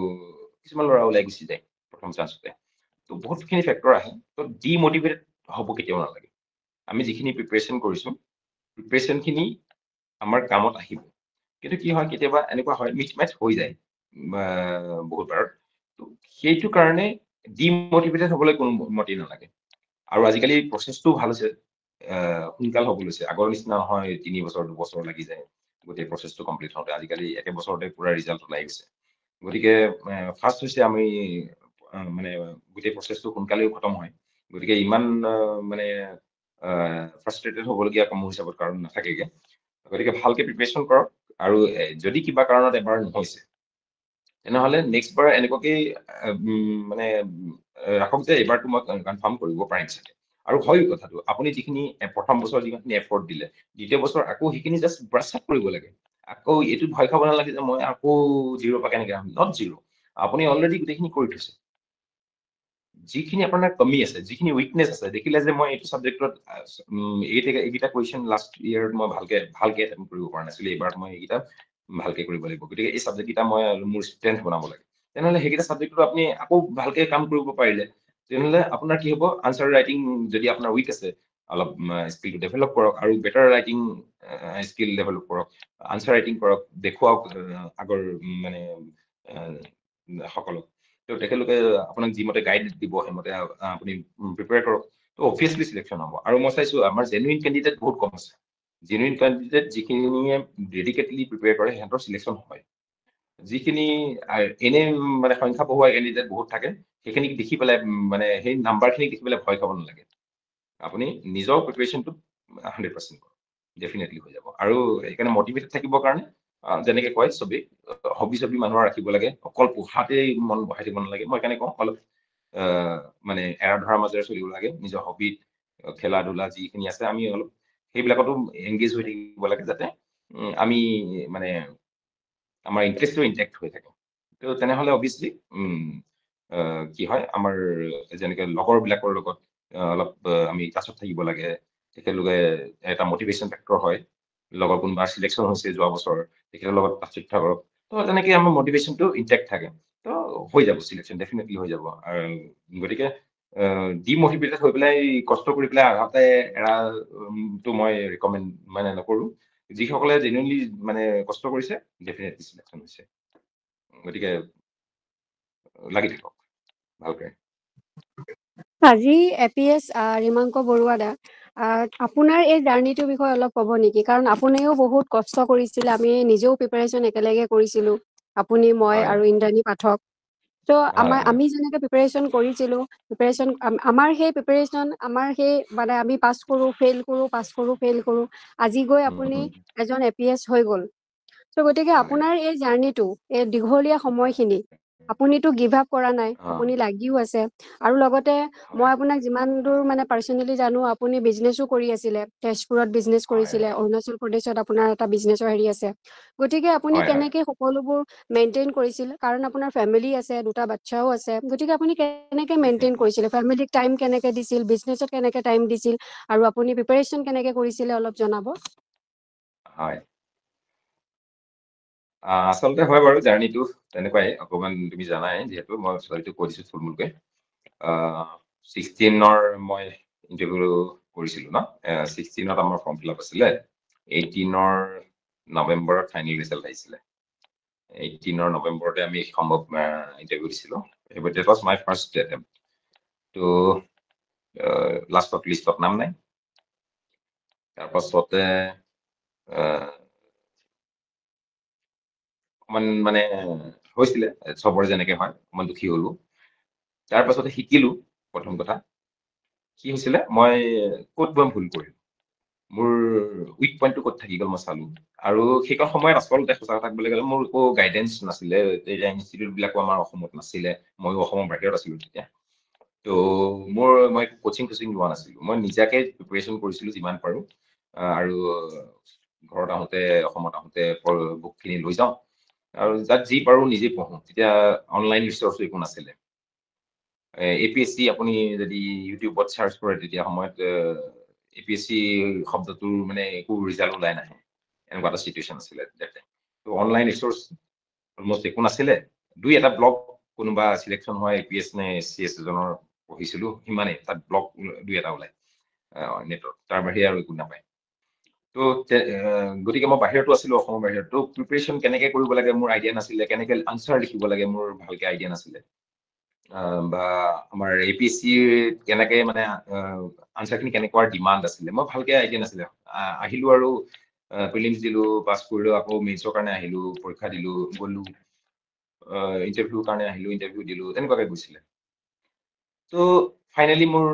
কিছুমান ল'ৰা ওলাই গুচি যায় প্ৰথম চান্সতে তো বহুতখিনি ফেক্টৰ আহে তো ডিমোটিভেটেড হ'ব কেতিয়াও নালাগে আমি যিখিনি প্ৰিপেৰেশ্যন কৰিছো প্ৰিপেৰেশ্যনখিনি আমাৰ কামত আহিব কিন্তু কি হয় কেতিয়াবা এনেকুৱা হয় মিছমেচ হৈ যায় বহুত বাৰত তো সেইটো কাৰণে ডিমোটিভেটেড হ'বলৈ কোনো মতি নালাগে আৰু আজিকালি প্ৰচেছটো ভাল হৈছে সোনকাল হ'ব লৈছে আগৰ নিচিনা নহয় 3 বছৰ 2 বছৰ লাগি যায় গোটেই প্ৰচেছটো কমপ্লিট হওঁতে আজিকালি একে বছৰতে পুৰা ৰিজাল্ট ওলাই গৈছে গতিকে ফাৰ্ষ্ট হৈছে আমি মানে গোটেই প্ৰচেছটো সোনকালেও খতম হয় গতিকে ইমান মানে ফ্ৰাষ্ট্ৰেটেড হ'বলগীয়া মোৰ হিচাপত কাৰণ নাথাকেগে গতিকে ভালকে প্ৰিপেৰেশ্যন কৰক আৰু যদি কিবা কাৰণত এবাৰ নহৈছে তেনেহ'লে নেক্সট বাৰ এনেকুৱাকে মানে ৰাখক যে এইবাৰটো মই কনফাৰ্ম কৰিব পাৰিম চাগে আৰু হয় কথাটো আপুনি যিখিনি প্ৰথম বছৰ যিখিনি এফৰ্ট দিলে দ্বিতীয় বছৰ আকৌ সেইখিনি জাষ্ট ব্ৰাছ আপ কৰিব লাগে আকৌ এইটো ভয় খাব নালাগে যে মই আকৌ জিৰ' পৰা কেনেকৈ আহিম নট জিৰ' আপুনি অলৰেডি গোটেইখিনি কৰি থৈছে যিখিনি আপোনাৰ কমি আছে যিখিনি উইকনেছ আছে দেখিলে যে মই এইটো ছাবজেক্টত এইকেইটা কুৱেশ্যন লাষ্ট ইয়েৰত মই ভালকে এটেম্প কৰিব পৰা নাছিলো এইবাৰ মই এইকেইটা ভালকে কৰিব লাগিব গতিকে এই ছাবজেক্টকেইটা মই মোৰ ষ্ট্ৰেংথ বনাব লাগে তেনেহ'লে সেইকেইটা ছাবজেক্টত আপুনি আকৌ ভালকে কাম কৰিব পাৰিলে তেনেহ'লে আপোনাৰ কি হ'ব আনচাৰ ৰাইটিং যদি আপোনাৰ উইক আছে অলপ স্কিলটো ডেভেলপ কৰক আৰু বেটাৰ ৰাইটিং স্কিল ডেভেলপ কৰক আনচাৰ ৰাইটিং কৰক দেখুৱাওক আগৰ মানে সকলক তো তেখেতলোকে আপোনাক যিমতে গাইড দিব সেইমতে আপুনি প্ৰিপেয়াৰ কৰক তো অবভিয়াছলি চিলেকশ্যন হ'ব আৰু মই চাইছো আমাৰ জেনুইন কেণ্ডিডেট বহুত কম আছে জেনুইন কেণ্ডিডেট যিখিনিয়ে ডেডিকেটলি প্ৰিপেয়াৰ কৰে সিহঁতৰ চিলেকশ্যন হয় যিখিনি এনে মানে সংখ্যা বহুৱা কেণ্ডিডেট বহুত থাকে সেইখিনিক দেখি পেলাই মানে সেই নাম্বাৰখিনিক দেখি পেলাই ভয় খাব নালাগে আপুনি নিজৰ প্ৰিপেৰেশ্যনটো 100% কৰক ডেফিনেটলি হৈ যাব আৰু সেইকাৰণে মটিভেটেড থাকিবৰ কাৰণে যেনেকে কয় চবেই হবি চবি মানুহৰ ৰাখিব লাগে অকল পঢ়াতেই মন বহাই দিব নালাগে মই সেইকাৰণে কওঁ অলপ মানে এৰা ধৰাৰ মাজেৰে চলিব লাগে নিজৰ হবিত খেলা ধূলা যিখিনি আছে আমি অলপ সেইবিলাকতো এংগেজ হৈ থাকিব লাগে যাতে আমি মানে আমাৰ ইণ্টাৰেষ্টটো ইনটেক্ট হৈ থাকে তো তেনেহ'লে অবভিয়াছলি কি হয় আমাৰ যেনেকে লগৰবিলাকৰ লগত অলপ আমি টাচত থাকিব লাগে তেখেতলোকে এটা মটিভেশ্যন ফেক্টৰ হয় লগৰ কোনোবা চিলেকশ্যন হৈছে যোৱা বছৰ তেখেতৰ লগত টাচত থাকক তো তেনেকে আমাৰ মটিভেশ্যনটো ইনটেক্ট থাকে তো হৈ যাব চিলেকশ্যন ডেফিনেটলি হৈ যাব গতিকে ডিমটিভেটেড হৈ পেলাই কষ্ট কৰি পেলাই আঘাতে এৰাটো মই ৰিকমেণ্ড মানে নকৰোঁ যিসকলে জেনুইনলি মানে কষ্ট কৰিছে ডেফিনেটলি চিলেকশ্যন হৈছে গতিকে লাগি থাকক ভালকে আজি APS ৰিমাংক বৰুৱা দা আপোনাৰ এই জাৰ্ণিটোৰ বিষয়ে অলপ ক'ব নেকি কাৰণ আপুনিও বহুত কষ্ট কৰিছিল আমি নিজেও প্ৰিপাৰেশ্যন একেলগে কৰিছিলো আপুনি মই হয় আৰু ইন্দ্ৰাণী পাঠক তো হয় আমি যেনেকে প্ৰিপাৰেশ্যন কৰিছিলো আমাৰ সেই প্ৰিপাৰেশ্যন আমাৰ সেই মানে আমি পাছ কৰোঁ ফেইল কৰোঁ পাছ কৰোঁ ফেইল কৰোঁ আজি গৈ আপুনি এজন APS হৈ গ'ল তো গতিকে হয় আপোনাৰ এই জাৰ্ণিটো এই দীঘলীয়া সময়খিনি আপুনিতো গিভ আপ কৰা নাই অ আপুনি লাগিও আছে আৰু লগতে মই হয় আপোনাক যিমান দূৰ মানে পাৰ্চনেলি জানো আপুনি বিজনেছো কৰি আছিলে তেজপুৰত বিজনেছ হয় কৰিছিলে অৰুণাচল প্ৰদেশত আপোনাৰ এটা বিজনেছৰ হেৰি আছে গতিকে আপুনি হয় হয় কেনেকে সকলোবোৰ মেইনটেইন কৰিছিল কাৰণ আপোনাৰ ফেমিলি আছে দুটা বাচ্চাও আছে গতিকে আপুনি কেনেকে মেইনটেইন কৰিছিলে ফেমিলিক টাইম কেনেকে দিছিল বিজনেছত কেনেকে টাইম দিছিল আৰু আপুনি প্ৰিপাৰেশ্যন কেনেকে কৰিছিলে অলপ জনাব হয় আচলতে হয় বাৰু জাৰ্ণিটো তেনেকুৱাই অকণমান তুমি জানাই যিহেতু মই ছোৱালীটো কৈ দিছো থুলমূলকৈ 16ৰ মই ইণ্টাৰভিউ কৰিছিলো ন 16ত আমাৰ ফৰ্ম ফিল আপ আছিলে 18ৰ নৱেম্বৰত ফাইনেল ৰিজাল্ট আহিছিলে 18ৰ নৱেম্বৰতে আমি সম্ভৱ ইণ্টাৰভিউ দিছিলো that was my first attempt তো লাষ্টত লিষ্টত নাম নাই তাৰপাছতে অকমান মানে হৈছিলে চবৰে যেনেকে হয় অকমান দুখী হলো তাৰ পাছতে শিকিলো প্ৰথম কথা কি হৈছিলে মই ক'ত মই ভুল কৰিলো মোৰ উইক পইণ্টটো ক'ত থাকি গ'ল মই চালো আৰু সেইকণ সময়ত আচলতে সঁচা কথা ক'বলৈ গ'লে মোৰ একো গাইডেঞ্চ নাছিলে তেতিয়া ইনষ্টিটিউট বিলাকো আমাৰ অসমত নাছিলে ময়ো অসমৰ বাহিৰত আছিলো তেতিয়া তো মই কোচিং লোৱা নাছিলো মই নিজাকে প্ৰিপাৰেচন কৰিছিলো যিমান পাৰো আৰু ঘৰত আহোঁতে অসমত আহোঁতে বুকখিনি লৈ যাওঁ আৰু যাক যি পাৰো নিজে পঢ়ো তেতিয়া অনলাইন ৰিচোৰ্চ একো নাছিলে APSC আপুনি যদি ইউটিউবত চাৰ্চ কৰে তেতিয়া সময়ত APSC শব্দটোৰ মানে একো ৰিজাল্ট ওলাই নাহে এনেকুৱা এটা চিটুৱেশ্যন আছিলে তো অনলাইন ৰিচোৰ্চ অলমষ্ট একো নাছিলে দুই এটা ব্লগ কোনোবা চিলেকশ্যন হয় APS নে SCS এজনৰ পঢ়িছিলো সিমানেই তাত ব্লগ দুই এটা ওলাই নেটত তাৰ বাহিৰে আৰু একো নাপায় তো গতিকে মই বাহিৰতো আছিলো অসমৰ বাহিৰত তো প্ৰিপাৰেচন কেনেকে কৰিব লাগে মোৰ আইডিয়া নাছিলে কেনেকে আনচাৰ লিখিব লাগে মোৰ ভালকে আইডিয়া নাছিলে বা আমাৰ APSC কেনেকে মানে আনচাৰখিনি কেনেকুৱা ডিমাণ্ড আছিলে মই ভালকে আইডিয়া নাছিলে আহিলো আৰু প্ৰিলিমছ দিলো পাছ কৰিলো আকৌ মেইনছৰ কাৰণে আহিলো পৰীক্ষা দিলো গলো ইণ্টাৰভিউৰ কাৰণে আহিলো ইণ্টাৰভিউ দিলো তেনেকুৱাকে গৈছিলে তো ফাইনেলি মোৰ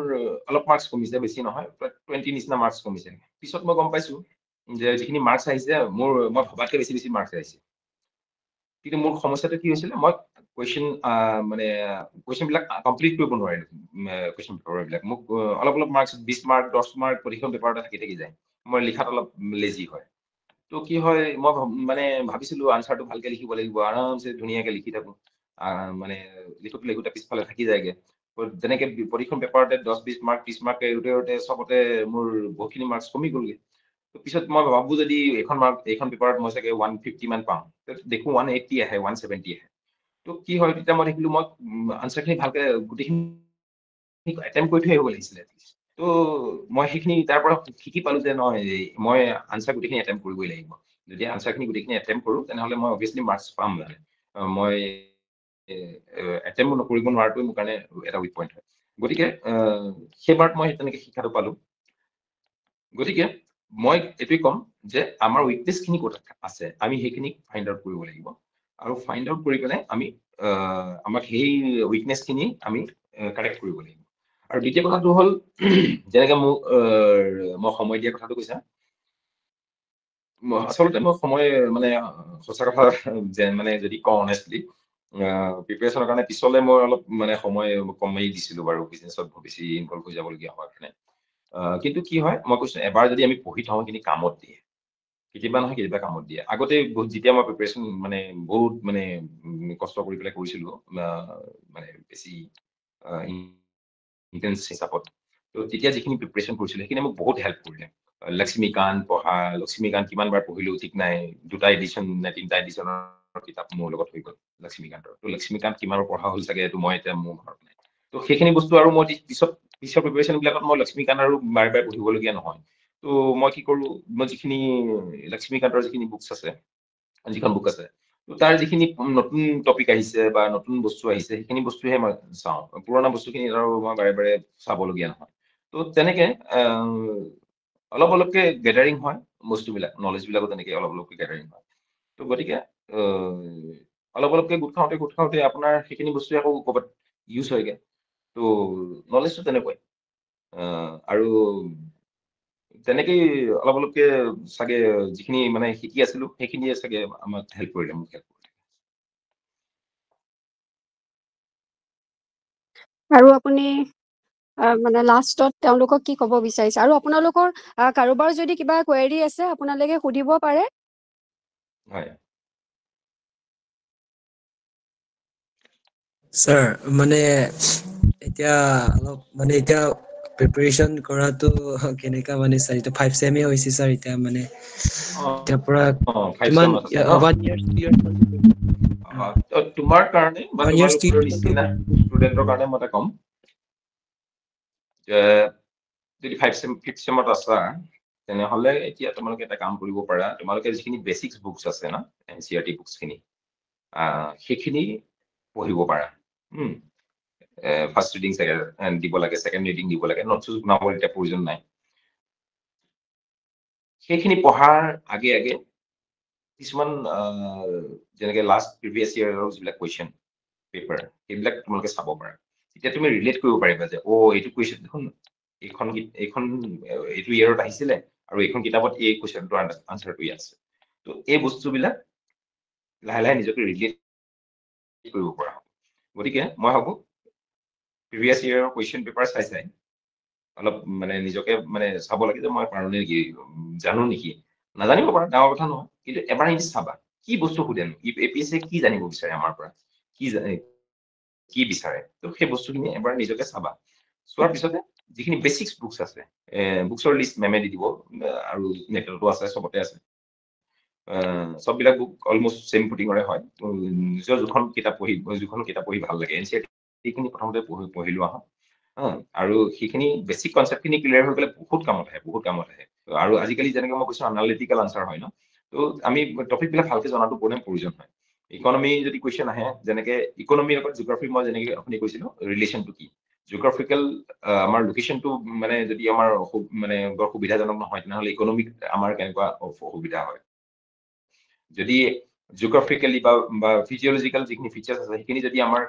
অলপ মাৰ্কছ কমিছে বেছি নহয় 20 নিচিনা মাৰ্কছ কমিছে পিছত মই গম পাইছো যে যিখিনি মাৰ্কছ আহিছে মই ভবাতকৈ বেছি মাৰ্কছ আহিছে কিন্তু মোৰ সমস্যাটো কি হৈছিলে মই কুৱেশ্যন বিলাক কমপ্লিট কৰিব নোৱাৰিলো কুৱেশ্যন পেপাৰ বিলাক মোক অলপ মাৰ্কছ 20 মাৰ্ক 10 মাৰ্ক প্ৰতিখন পেপাৰতে থাকি যায় মই লিখাত অলপ লেজি হয় তো কি হয় মই ভাবিছিলো আনচাৰটো ভালকে লিখিব লাগিব আৰামছে ধুনীয়াকে লিখি থাকো মানে লিখোতে পিছফালে থাকি যায়গে যেনেকে প্ৰতিখন পেপাৰতে 10-20 মাৰ্ক 30 মাৰ্ক চবতে মোৰ বহুতখিনি মাৰ্কছ কমি গ'লগে পিছত মই ভাবো যদি এইখন পেপাৰত মই চাগে 150 মান পাম দেখো 180 আহে 170 আহে তো কি হয় তেতিয়া মই দেখিলো মই আনচাৰখিনি ভালকে গোটেইখিনি এটেম্প কৰি থৈ আহিব লাগিছিলে তো মই সেইখিনি তাৰ পৰা শিকি পালো যে নহয় মই আনচাৰ গোটেইখিনি এটেম্প কৰিবই লাগিব যদি আনচাৰখিনি গোটেইখিনি এটেম্প কৰো তেনেহ'লে মই অভিয়াছলি মাৰ্কছ পাম মানে মই এটেম্প কৰিব নোৱাৰাটোৱে মোৰ কাৰণে এটা উইক পইণ্ট হয় গতিকে সেইবাৰত মই তেনেকে শিক্ষাটো পালো গতিকে মই এইটোৱে ক'ম যে আমাৰ উইকনেছখিনি ক'ত আছে আমি সেইখিনি ফাইণ্ড আউট কৰিব লাগিব আৰু ফাইণ্ড আউট কৰি পেলাই আমি আমাক সেই উইকনেছখিনি আমি কাৰেক্ট কৰিব লাগিব আৰু দ্বিতীয় কথাটো হ'ল যেনেকে মোক মই সময় দিয়া কথাটো কৈছা আচলতে মই সময় সঁচা কথা যদি কওঁ অনেষ্টলি প্ৰিপেৰেশ্যনৰ কাৰণে পিছলে মই অলপ সময় কমেই দিছিলো বাৰু বিজনেছত বেছি ইনভলভ হৈ যাবলগীয়া হোৱাৰ কাৰণে কিন্তু কি হয় মই কৈছো এবাৰ যদি আমি পঢ়ি থওঁ সেইখিনি কামত দিয়ে কেতিয়াবা নহয় কেতিয়াবা কামত দিয়ে আগতে যেতিয়া মই প্ৰিপেৰেশ্যন বহুত কষ্ট কৰি পেলাই কৰিছিলো বেছি ইণ্টেন্স হিচাপত তো তেতিয়া যিখিনি প্ৰিপেৰেশ্যন কৰিছিলো সেইখিনি মোক বহুত হেল্প কৰিলে লক্ষ্মীকান্ত পঢ়া লক্ষ্মীকান্ত কিমানবাৰ পঢ়িলো ঠিক নাই 2টা এডিশ্যন নে 3টা এডিশ্যনৰ কিতাপ মোৰ লগত হৈ গ'ল লক্ষ্মীকান্তৰ তো লক্ষ্মীকান্ত কিমানৰ পঢ়া হ'ল চাগে এইটো মই এতিয়া মোৰ ঘৰত নাই তো সেইখিনি বস্তু আৰু মই পিছৰ প্ৰিপেৰেশ্যন বিলাকত মই লক্ষ্মীকান্ত আৰু বাৰে বাৰে পঢ়িবলগীয়া নহয় তো মই কি কৰো মই যিখিনি লক্ষ্মীকান্তৰ যিখিনি বুকছ আছে যিখন বুক আছে তাৰ যিখিনি নতুন টপিক আহিছে বা নতুন বস্তু আহিছে সেইখিনি বস্তুহে মই চাওঁ পুৰণা বস্তুখিনি আৰু মই বাৰে বাৰে চাবলগীয়া নহয় তো তেনেকে অলপকে গেডাৰিং হয় বস্তুবিলাক নলেজ বিলাকো তেনেকে অলপকে গেডাৰিং হয় তো গতিকে অলপকে গোট খাওঁতে আপোনাৰ সেইখিনি বস্তু আকৌ ক'ৰবাত ইউজ হয়গে তো নলেজটো তেনেকুৱাই আৰু তেনেকেই অলপকে চাগে যিখিনি শিকি আছিলো সেইখিনিয়ে চাগে আমাক হেল্প কৰিলে মোক হেল্প কৰিলে আৰু আপুনি লাষ্টত তেওঁলোকক কি ক'ব বিচাৰিছে আৰু আপোনালোকৰ কাৰোবাৰ যদি কিবা কুৱেৰি আছে আপোনালোকে সুধিব পাৰে হয় স্যাৰ এতিয়া অলপ এতিয়া প্ৰিপাৰেচন কৰাটো কেনেকা স্যাৰ এতিয়া 5 চেমে হৈছে স্যাৰ এতিয়া এতিয়া পৰা 5 চেম আছে ন 1 year তোমাৰ কাৰণে বা 1 year তোমালোকৰ নিচিনা ষ্টুডেণ্টৰ কাৰণে মই এটা ক'ম যে যদি 5th চেমত আছা তেনেহ'লে এতিয়া তোমালোকে এটা কাম কৰিব পাৰা তোমালোকে যিখিনি বেচিক্স বুকছ আছে ন NCERT বুকছখিনি সেইখিনি পঢ়িব পাৰা ফাৰ্ষ্ট ৰিডিং দিব লাগে ছেকেণ্ড ৰিডিং দিব লাগে নোটছ বনাবৰ এতিয়া প্ৰয়োজন নাই সেইখিনি পঢ়াৰ আগে কিছুমান যেনেকে লাষ্ট প্ৰিভিয়াছ ইয়াৰৰ যিবিলাক কুৱেশ্যন পেপাৰ সেইবিলাক তোমালোকে চাব পাৰা তেতিয়া তুমি ৰিলেট কৰিব পাৰিবা যে এইটো কুৱেশ্যন দেখোন এইটো ইয়াৰত আহিছিলে আৰু এইখন কিতাপত এই কুৱেশ্যনটোৰ আনচাৰটো আছে তো এই বস্তুবিলাক লাহে লাহে নিজকে ৰিলেট কৰিব পৰা হ'ব গতিকে মই ভাবো প্ৰিভিয়াছ ইয়েৰৰ কুৱেশ্যন পেপাৰ চাই অলপ মানে নিজকে মানে চাব লাগে যে মই পাৰো নেকি জানো নেকি নাজানিব পাৰা ডাঙৰ কথা নহয় কিন্তু এবাৰ এনে চাবা কি বস্তু সোধেনো এপিএছচি কি জানিব বিচাৰে আমাৰ পৰা কি বিচাৰে তো সেই বস্তুখিনি এবাৰ নিজকে চাবা চোৱাৰ পিছতে যিখিনি বেচিক্স বুকছ আছে বুকছৰ লিষ্ট মেমে দি দিব আৰু নেটতো আছে চবতে আছে সববিলাক বুক অলমোষ্ট চেম ফুটিঙৰে হয় নিজৰ যিখন কিতাপ পঢ়ি ভাল লাগে এনচিআৰটিখিনি প্ৰথমতে পঢ়ি লোৱা হয় আৰু সেইখিনি বেচিক কনচেপ্টখিনি ক্লিয়াৰ হৈ গ'লে বহুত কামত আহে আৰু আজিকালি যেনেকৈ মই কৈছো এনালিটিকেল আনচাৰ হয় ন তো আমি টপিকবিলাক ভালকে জনাটো প্ৰয়োজন হয় ইকনমি যদি কুৱেশ্যন আহে যেনেকে ইকনমিৰ লগত জিঅ'গ্ৰাফি মই যেনেকে আপুনি কৈছিলো ৰিলেশ্যনটো কি জিঅ'গ্ৰাফিকেল আমাৰ লোকেশ্যনটো মানে যদি আমাৰ মানে বৰ সুবিধাজনক নহয় তেনেহ'লে ইকনমিক আমাৰ কেনেকুৱা অসুবিধা হয় যদি জিঅ'গ্ৰাফিকেলি বা ফিজিঅলজিকেল যিখিনি ফিচাৰ্ছ আছে সেইখিনি যদি আমাৰ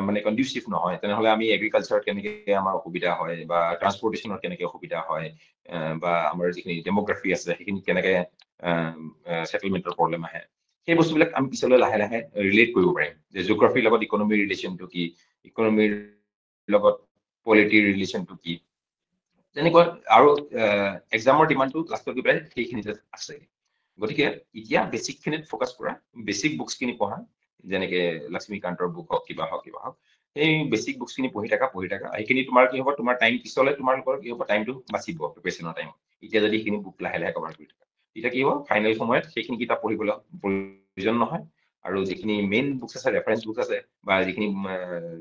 মানে কনডিউচিভ নহয় তেনেহ'লে আমি এগ্ৰিকালচাৰত কেনেকে আমাৰ অসুবিধা হয় বা ট্ৰান্সপৰ্টেশ্যনত কেনেকে অসুবিধা হয় বা আমাৰ যিখিনি ডেম'গ্ৰাফি আছে সেইখিনি কেনেকে সেটেলমেণ্টৰ প্ৰব্লেম আহে সেই বস্তুবিলাক আমি পিছলৈ লাহে লাহে ৰিলেট কৰিব পাৰিম যে জিঅ'গ্ৰাফিৰ লগত ইকনমিৰ ৰিলেশ্যনটো কি ইকনমিৰ লগত পলিটিৰ ৰিলেশ্যনটো কি তেনেকুৱা আৰু এক্সামৰ ডিমাণ্ডটো লাষ্টত গৈ পেলাই সেইখিনিতে আছে গতিকে এতিয়া বেচিকখিনিত ফ'কাছ কৰা বেচিক বুকছখিনি পঢ়া যেনেকে লক্ষ্মীকান্তৰ বুক হওক কিবা হওক সেই বেচিক বুকছখিনি পঢ়ি থাকা সেইখিনি তোমাৰ কি হ'ব তোমাৰ টাইম পিছলৈ তোমালোকৰ কি হ'ব টাইমটো বাচিব প্ৰিপেৰেশ্যনৰ টাইম এতিয়া যদি সেইখিনি বুক লাহে লাহে কভাৰ কৰি থাকা তেতিয়া কি হ'ব ফাইনেল সময়ত সেইখিনি কিতাপ পঢ়িবলৈ প্ৰয়োজন নহয় আৰু যিখিনি মেইন বুকছ আছে ৰেফাৰেঞ্চ বুক আছে বা যিখিনি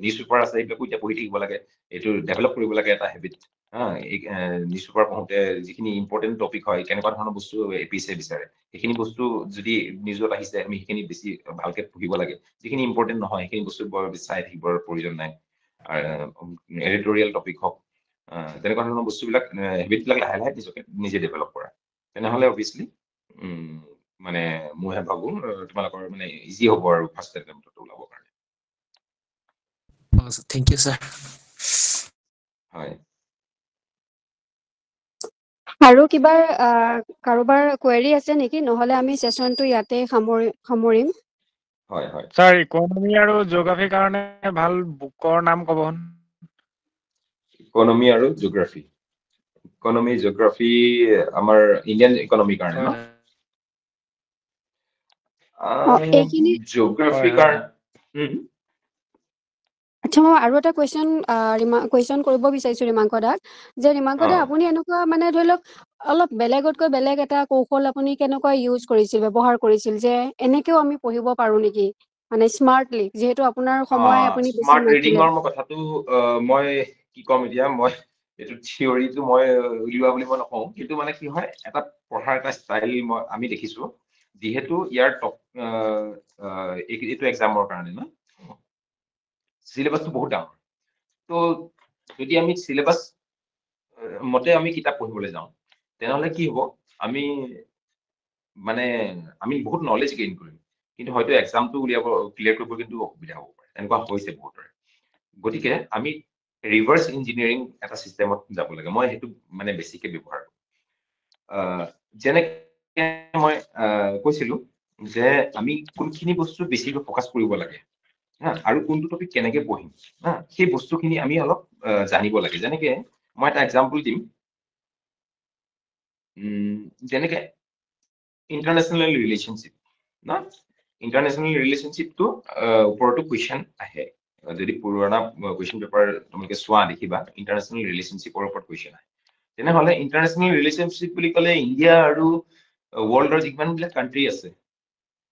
নিউজ পেপাৰ আছে সেইবিলাকো এতিয়া পঢ়ি থাকিব লাগে এইটো ডেভেলপ কৰিব লাগে এটা হেবিট নিউজ পেপাৰ পঢ়োতে যিখিনি ইম্পৰ্টেণ্ট টপিক হয় কেনেকুৱা ধৰণৰ বস্তু এপিএছচিয়ে বিচাৰে সেইখিনি বস্তু যদি নিউজত আহিছে আমি সেইখিনি বেছি ভালকে পঢ়িব লাগে যিখিনি ইম্পৰ্টেণ্ট নহয় সেইখিনি বস্তু বৰ চাই থাকিবৰ প্ৰয়োজন নাই এডিটৰিয়েল টপিক হওক তেনেকুৱা ধৰণৰ বস্তুবিলাক হেবিটবিলাক লাহে লাহে নিজে ডেভেলপ কৰা তেনেহ'লে অভিয়াছলি মানে মই ভাবো তোমালোকৰ মানে ইজি হ'ব আৰু ফাৰ্ষ্ট এটেম্পটত ওলাবৰ কাৰণে থেংক ইউ ছাৰ হয় আৰু কিবা কাৰোবাৰ কুৱেৰি আছে নেকি নহ'লে আমি ছেশ্যনটো ইয়াতে সামৰিম হয় ছাৰ ইকনমি আৰু জিঅ'গ্ৰাফিৰ কাৰণে ভাল বুকৰ নাম ক'বচোন ইকনমি আৰু জিঅ'গ্ৰাফি আমাৰ ইণ্ডিয়ান ইকনমিৰ কাৰণে ন এইখিনি জিঅ'গ্ৰাফিৰ কাৰণে আচ্ছা মই আৰু এটা কুৱেশ্যন কৰিব বিচাৰিছো ৰিমাংক দাক যে ৰিমাংক দা আপুনি এনেকুৱা মানে ধৰি লওক অলপ বেলেগতকৈ বেলেগ এটা কৌশল আপুনি কেনেকুৱা ব্যৱহাৰ কৰিছিল যে এনেকেও আমি পঢ়িব পাৰো নেকি মানে স্মাৰ্টলি যিহেতু আপোনাৰ সময় আপুনি বেছি স্মাৰ্ট নাছিলে ৰিডিঙৰ কথাটো মই কি ক'ম এতিয়া মই এইটো থিয়ৰিটো মই উলিওৱা বুলি মই নকওঁ কিন্তু মানে কি হয় এটা পঢ়াৰ এটা ষ্টাইল আমি দেখিছো যিহেতু ইয়াৰ এইটো এক্সামৰ কাৰণে ন চিলেবাছটো বহুত ডাঙৰ তো যদি আমি চিলেবাছ মতে আমি কিতাপ পঢ়িবলৈ যাওঁ তেনেহ'লে কি হ'ব আমি বহুত নলেজ গেইন কৰিম কিন্তু হয়তো এক্সামটো ক্লিয়াৰ কৰিব কিন্তু অসুবিধা হ'ব পাৰে এনেকুৱা হৈছে বহুতৰে গতিকে আমি ৰিভাৰ্ছ ইঞ্জিনিয়াৰিং এটা চিষ্টেমত যাব লাগে মই সেইটো মানে বেছিকে ব্যৱহাৰ কৰোঁ যেনেকে মই কৈছিলো যে আমি কোনখিনি বস্তু বেছিকৈ ফ'কাছ কৰিব লাগে আৰু কোনটো টপিক কেনেকে পঢ়িম সেই বস্তুখিনি আমি অলপ জানিব লাগে যেনেকে মই এটা এক্সাম্পল দিম যেনেকে ইণ্টাৰনেশ্যনেল ৰিলেশ্যনশ্বিপ ন ইণ্টাৰনেশ্যনেল ৰিলেশ্যনশ্বিপটো ওপৰতো কুৱেশ্যন আহে যদি পুৰণা কুৱেশ্যন পেপাৰ তোমালোকে চোৱা দেখিবা ইণ্টাৰনেশ্যনেল ৰিলেশ্যনশ্বিপৰ ওপৰত কুৱেশ্যন আহে তেনেহ'লে ইণ্টাৰনেশ্যনেল ৰিলেশ্যনশ্বিপ বুলি ক'লে ইণ্ডিয়া আৰু ৱৰ্ল্ডৰ যিমানবিলাক কাণ্ট্ৰি আছে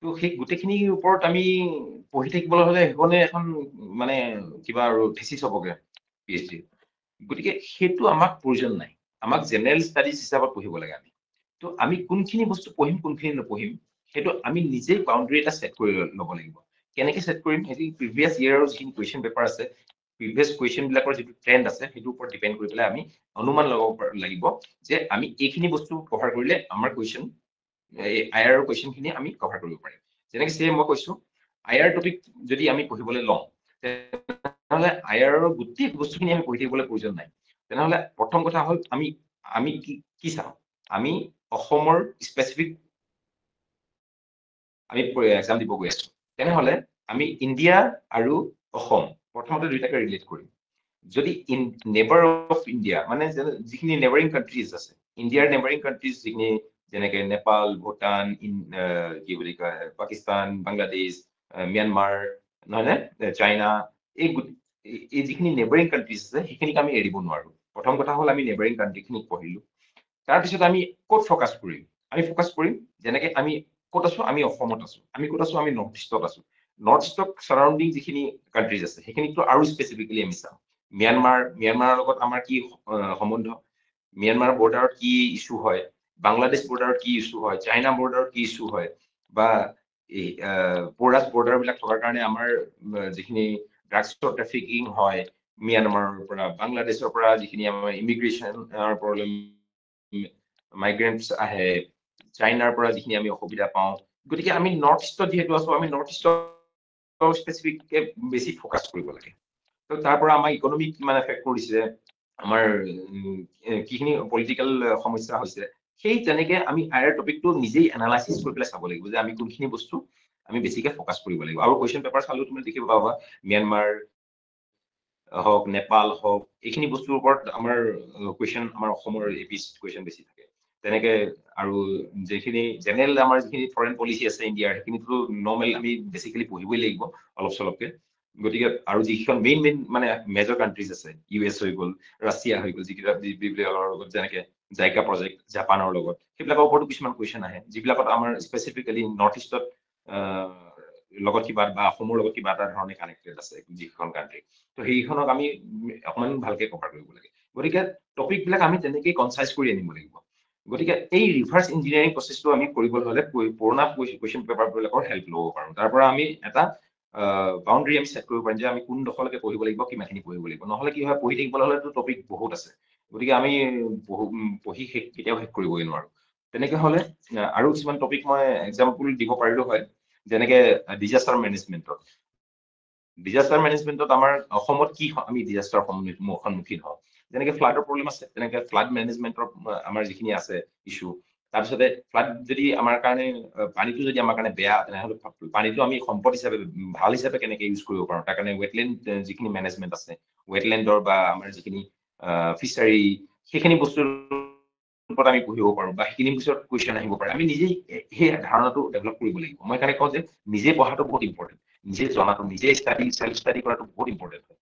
তো সেই গোটেইখিনিৰ ওপৰত আমি পঢ়ি থাকিবলৈ হ'লে সেইখনে এখন মানে কিবা আৰু থিচিছ হ'বগে PhD গতিকে সেইটো আমাক প্ৰয়োজন নাই আমাক জেনেৰেল ষ্টাডিজ হিচাপত পঢ়িব লাগে তো আমি কোনখিনি বস্তু পঢ়িম কোনখিনি নপঢ়িম সেইটো আমি নিজেই বাউণ্ডেৰী এটা ছেট কৰি ল'ব লাগিব কেনেকে ছেট কৰিম সেইটো প্ৰিভিয়াছ ইয়েৰৰ যিখিনি কুৱেশ্যন পেপাৰ আছে প্ৰিভিয়াছ কুৱেশ্যনবিলাকৰ যিটো ট্ৰেণ্ড আছে সেইটোৰ ওপৰত ডিপেণ্ড কৰি পেলাই আমি অনুমান লগাব লাগিব যে আমি এইখিনি বস্তু কভাৰ কৰিলে আমাৰ কুৱেশ্যন IR কুৱেশ্যনখিনি আমি কভাৰ কৰিব পাৰিম যেনেকে মই কৈছো IR টপিক যদি আমি পঢ়িবলৈ লওঁ তেনেহ'লে IR গোটেই বস্তুখিনি আমি পঢ়ি থাকিবলৈ প্ৰয়োজন নাই তেনেহ'লে প্ৰথম কথা হ'ল আমি কি চাওঁ আমি অসমৰ স্পেচিফিক আমি এক্সাম দিব গৈ আছো তেনেহলে আমি ইণ্ডিয়া আৰু অসম প্ৰথমতে দুইটাকে ৰিলেট কৰিম যদি নেবাৰ অফ ইণ্ডিয়া মানে যিখিনি নেবাৰিং কাণ্ট্ৰিজ আছে ইণ্ডিয়াৰ নেবাৰিং কাণ্ট্ৰিজ যিখিনি যেনেকে নেপাল ভূটান কি বুলি কয় পাকিস্তান বাংলাদেশ ম্যানমাৰ নহয়নে চাইনা এই যিখিনি নেবাৰিং কাণ্ট্ৰিজ আছে সেইখিনিক আমি এৰিব নোৱাৰো প্ৰথম কথা হ'ল আমি নেবাৰিং কাণ্ট্ৰিখিনিক পঢ়িলো তাৰপিছত আমি ক'ত ফ'কাছ কৰিম আমি ফ'কাছ কৰিম যেনেকে আমি ক'ত আছো আমি অসমত আছো আমি ক'ত আছো আমি নৰ্থ ইষ্টত আছো নৰ্থ ইষ্টক চাৰাউণ্ডিং যিখিনি কাণ্ট্ৰিজ আছে সেইখিনিতো আৰু স্পেচিফিকেলি আমি চাম ম্যানমাৰৰ লগত আমাৰ কি সম্বন্ধ ম্যানমাৰ বৰ্ডাৰত কি ইছ্যু হয় বাংলাদেশ বৰ্ডাৰত কি ইছ্যু হয় চাইনা বৰ্ডাৰত কি ইছ্যু হয় বা এই পৰাজ বৰ্ডাৰ বিলাক থকাৰ কাৰণে আমাৰ যিখিনি ড্ৰাগছৰ ট্ৰেফিকিং হয় ম্যানমাৰৰ পৰা বাংলাদেশৰ পৰা যিখিনি আমাৰ ইমিগ্ৰেশ্যনৰ প্ৰব্লেম মাইগ্ৰেণ্টছ আহে চাইনাৰ পৰা যিখিনি আমি অসুবিধা পাওঁ গতিকে আমি নৰ্থ ইষ্টত যিহেতু আছো আমি নৰ্থ ইষ্টৰ স্পেচিফিককে বেছি ফ'কাছ কৰিব লাগে তো তাৰ পৰা আমাৰ ইকনমি কিমান এফেক্ট কৰিছে আমাৰ কিখিনি পলিটিকেল সমস্যা হৈছে সেই তেনেকে আমি আইৰ টপিকটো নিজেই এনালাইচিছ কৰি পেলাই চাব লাগিব যে আমি কোনখিনি বস্তু আমি বেছিকে ফ'কাছ কৰিব লাগিব আৰু কুৱেশ্যন পেপাৰ চালেও তুমি দেখিব পাবা ম্যানমাৰ হওক নেপাল হওক এইখিনি বস্তুৰ ওপৰত আমাৰ কুৱেশ্যন আমাৰ অসমৰ এপিচ কুৱেশ্যন বেছি থাকে তেনেকে আৰু যিখিনি জেনেৰেল আমাৰ যিখিনি ফৰেন পলিচি আছে ইণ্ডিয়াৰ সেইখিনিতো নৰ্মেল আমি বেছিকেলি পঢ়িবই লাগিব অলপ চলপকে গতিকে আৰু যিকেইখন মেইন মানে মেজৰ কাণ্ট্ৰিজ আছে US হৈ গ'ল ৰাছিয়া হৈ গ'ল যিবিলাকৰ লগত যেনেকে জাইকা প্ৰজেক্ট জাপানৰ লগত সেইবিলাকৰ ওপৰতো কিছুমান কুৱেশ্যন আহে যিবিলাকত আমাৰ স্পেচিফিকেলি নৰ্থ ইষ্টত লগত কিবা বা অসমৰ লগত কিবা এটা ধৰণে কানেক্টেড আছে যিখন কাণ্ট্ৰি তো সেইখনক আমি অকণমান ভালকে কভাৰ কৰিব লাগে গতিকে টপিক বিলাক আমি তেনেকেই কনচাইজ কৰি আনিব লাগিব গতিকে এই ৰিভাৰ্চ ইঞ্জিনিয়াৰিং প্ৰচেছটো আমি কৰিবলৈ হলে পুৰণা কুৱেশ্যন পেপাৰবিলাকৰ হেল্প ল'ব পাৰোঁ তাৰ পৰা আমি এটা বাউণ্ডেৰী আমি ছেট কৰিব পাৰিম যে আমি কোনডোখৰলৈকে পঢ়িব লাগিব কিমানখিনি পঢ়িব লাগিব নহলে কি হয় পঢ়ি থাকিবলৈ হলেতো টপিক বহুত আছে গতিকে আমি পঢ়ি কেতিয়াও শেষ কৰিবই নোৱাৰো তেনেকে হলে আৰু কিছুমান টপিক মই এক্সাম্পল দিব পাৰিলো হয় যেনেকে ডিজাষ্টাৰ মেনেজমেণ্টত আমাৰ অসমত কি আমি ডিজাষ্টাৰ সন্মুখীন হওঁ যেনেকে ফ্লাডৰ প্ৰব্লেম আছে তেনেকে ফ্লাড মেনেজমেণ্টৰ আমাৰ যিখিনি আছে ইছ্যু তাৰপিছতে ফ্লাড যদি আমাৰ কাৰণে পানীটো যদি আমাৰ কাৰণে বেয়া তেনেহ'লে পানীটো আমি সম্পদ হিচাপে ভাল হিচাপে কেনেকে ইউজ কৰিব পাৰোঁ তাৰ কাৰণে ৱেটলেণ্ড যিখিনি মেনেজমেণ্ট আছে ৱেটলেণ্ডৰ বা আমাৰ যিখিনি ফিচাৰী সেইখিনি বস্তুৰ ওপৰত আমি পঢ়িব পাৰোঁ বা সেইখিনি পিছত কুৱেশ্যন আহিব পাৰে আমি নিজেই সেই ধাৰণাটো ডেভেলপ কৰিব লাগিব মই সেইকাৰণে কওঁ যে নিজে পঢ়াটো বহুত ইম্পৰ্টেণ্ট নিজে জনাটো নিজে চেল্ফ ষ্টাডি কৰাটো বহুত ইম্পৰ্টেণ্ট হয়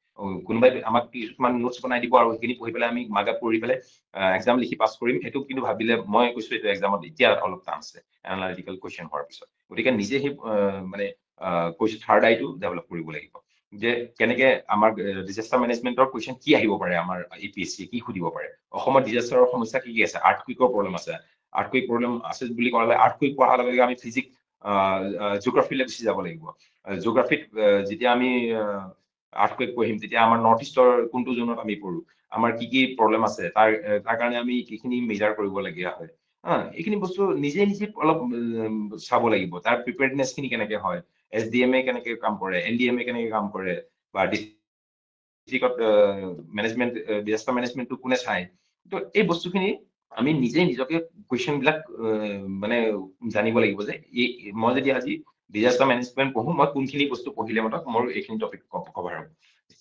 কোনোবাই আমাক কিছুমান নোটছ বনাই দিব আৰু সেইখিনি পঢ়ি পেলাই আমি মাৰ্কআপ কৰি পেলাই এক্সাম লিখি পাছ কৰিম সেইটো কিন্তু ভাবিলে মই কৈছো এইটো এক্সামত এতিয়া অলপ টান আছে এনালাইটিকেল কুৱেশ্যন হোৱাৰ পিছত গতিকে নিজে সেই মানে থাৰ্ড আইটো ডেভেলপ কৰিব লাগিব যে কেনেকে আমাৰ ডিজাষ্টাৰ মেনেজমেণ্টৰ কুৱেশ্যন কি আহিব পাৰে আমাৰ APSC কি সুধিব পাৰে অসমত ডিজাষ্টাৰৰ সমস্যা কি আছে আৰ্থকুইকৰ প্ৰব্লেম আছে আৰ্থকুইক প্ৰব্লেম আছে বুলি ক'লে আৰ্থকুইক পঢ়াৰ লগে লগে আমি ফিজিক্স জিঅ'গ্ৰাফীলৈ গুচি যাব লাগিব জিঅ'গ্ৰাফীত যেতিয়া আমি আৰ্থকুইক পঢ়িম তেতিয়া আমাৰ নৰ্থ ইষ্টৰ কোনটো জোনত আমি পঢ়ো আমাৰ কি কি প্ৰব্লেম আছে তাৰ কাৰণে আমি কিখিনি মেজাৰ কৰিবলগীয়া হয় এইখিনি বস্তু নিজে অলপ চাব লাগিব তাৰ প্ৰিপেয়াৰনেছ খিনি কেনেকে হয় SDMA কেনেকে কাম কৰে NDMA কেনেকে কাম কৰে বা ডিষ্ট্ৰিক্টত মেনেজমেণ্ট ডিজাষ্টাৰ মেনেজমেণ্টটো কোনে চায় তো এই বস্তুখিনি আমি নিজকে কুৱেশ্যন বিলাক মানে জানিব লাগিব যে মই যদি আজি ডিজাষ্টাৰ মেনেজমেণ্ট পঢ়ো মই কোনখিনি বস্তু পঢ়িলে মোৰ এইখিনি টপিক কভাৰ হ'ব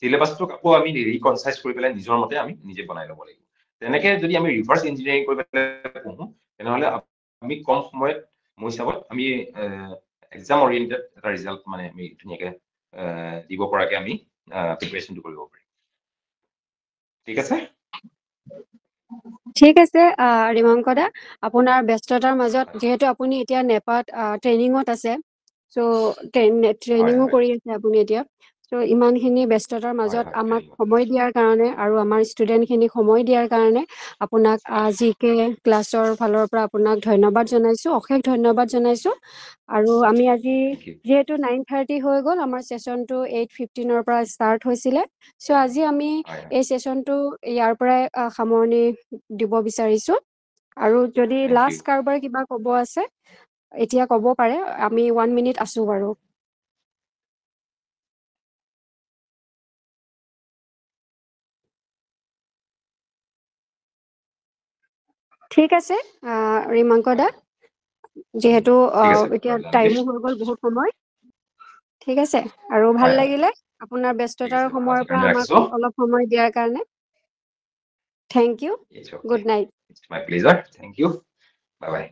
চিলেবাছটোক আকৌ আমি ৰিকনচাইজ কৰি পেলাই নিজৰ মতে আমি নিজে বনাই ল'ব লাগিব তেনেকে যদি আমি ৰিভাৰ্চ ইঞ্জিনিয়াৰিং কৰি পেলাই পঢ়ো তেনেহলে আমি কম সময়ত মোৰ হিচাপত আমি এক্সাম অৰিয়েণ্টেড এটা ৰিজাল্ট মানে আমি ধুনীয়াকে দিব পৰাকে আমি প্ৰিপেৰেশ্যনটো কৰিব পাৰিম ঠিক আছে ঠিক আছে ৰিমাংক দা আপোনাৰ ব্যস্ততাৰ মাজত যিহেতু আপুনি এতিয়া নেপাত ট্ৰেইনিঙত আছে চ' ট্ৰেইনিঙো কৰি আছে আপুনি এতিয়া চ' ইমানখিনি ব্যস্ততাৰ মাজত আমাক সময় দিয়াৰ কাৰণে আৰু আমাৰ ষ্টুডেণ্টখিনিক সময় দিয়াৰ কাৰণে আপোনাক GK ক্লাছৰ ফালৰ পৰা আপোনাক ধন্যবাদ জনাইছোঁ অশেষ ধন্যবাদ জনাইছোঁ আৰু আমি আজি যিহেতু 9:30 হৈ গ'ল আমাৰ ছেশ্যনটো 8:15 পৰা ষ্টাৰ্ট হৈছিলে চ' আজি আমি এই ছেশ্যনটো ইয়াৰ পৰাই সামৰণি দিব বিচাৰিছোঁ আৰু যদি লাষ্ট কাৰোবাৰ কিবা ক'ব আছে এতিয়া ক'ব পাৰে আমি 1 মিনিট আছোঁ বাৰু ঠিক আছে ৰিমাংক দা যেহেতু ঠিক আছে এতিয়া problem টাইমো নাই। হৈ গ'ল বহুত সময় ঠিক আছে আৰু ভাল হয়, হয়। লাগিলে আপোনাৰ ঠিক ব্যস্ততাৰ আছে, সময়ৰ আজিৰ পৰা কাৰণে আমাক ৰাখিছো। অলপ সময় দিয়াৰ কাৰণে thank you It's okay. Good night It's my pleasure. Thank you. Bye bye.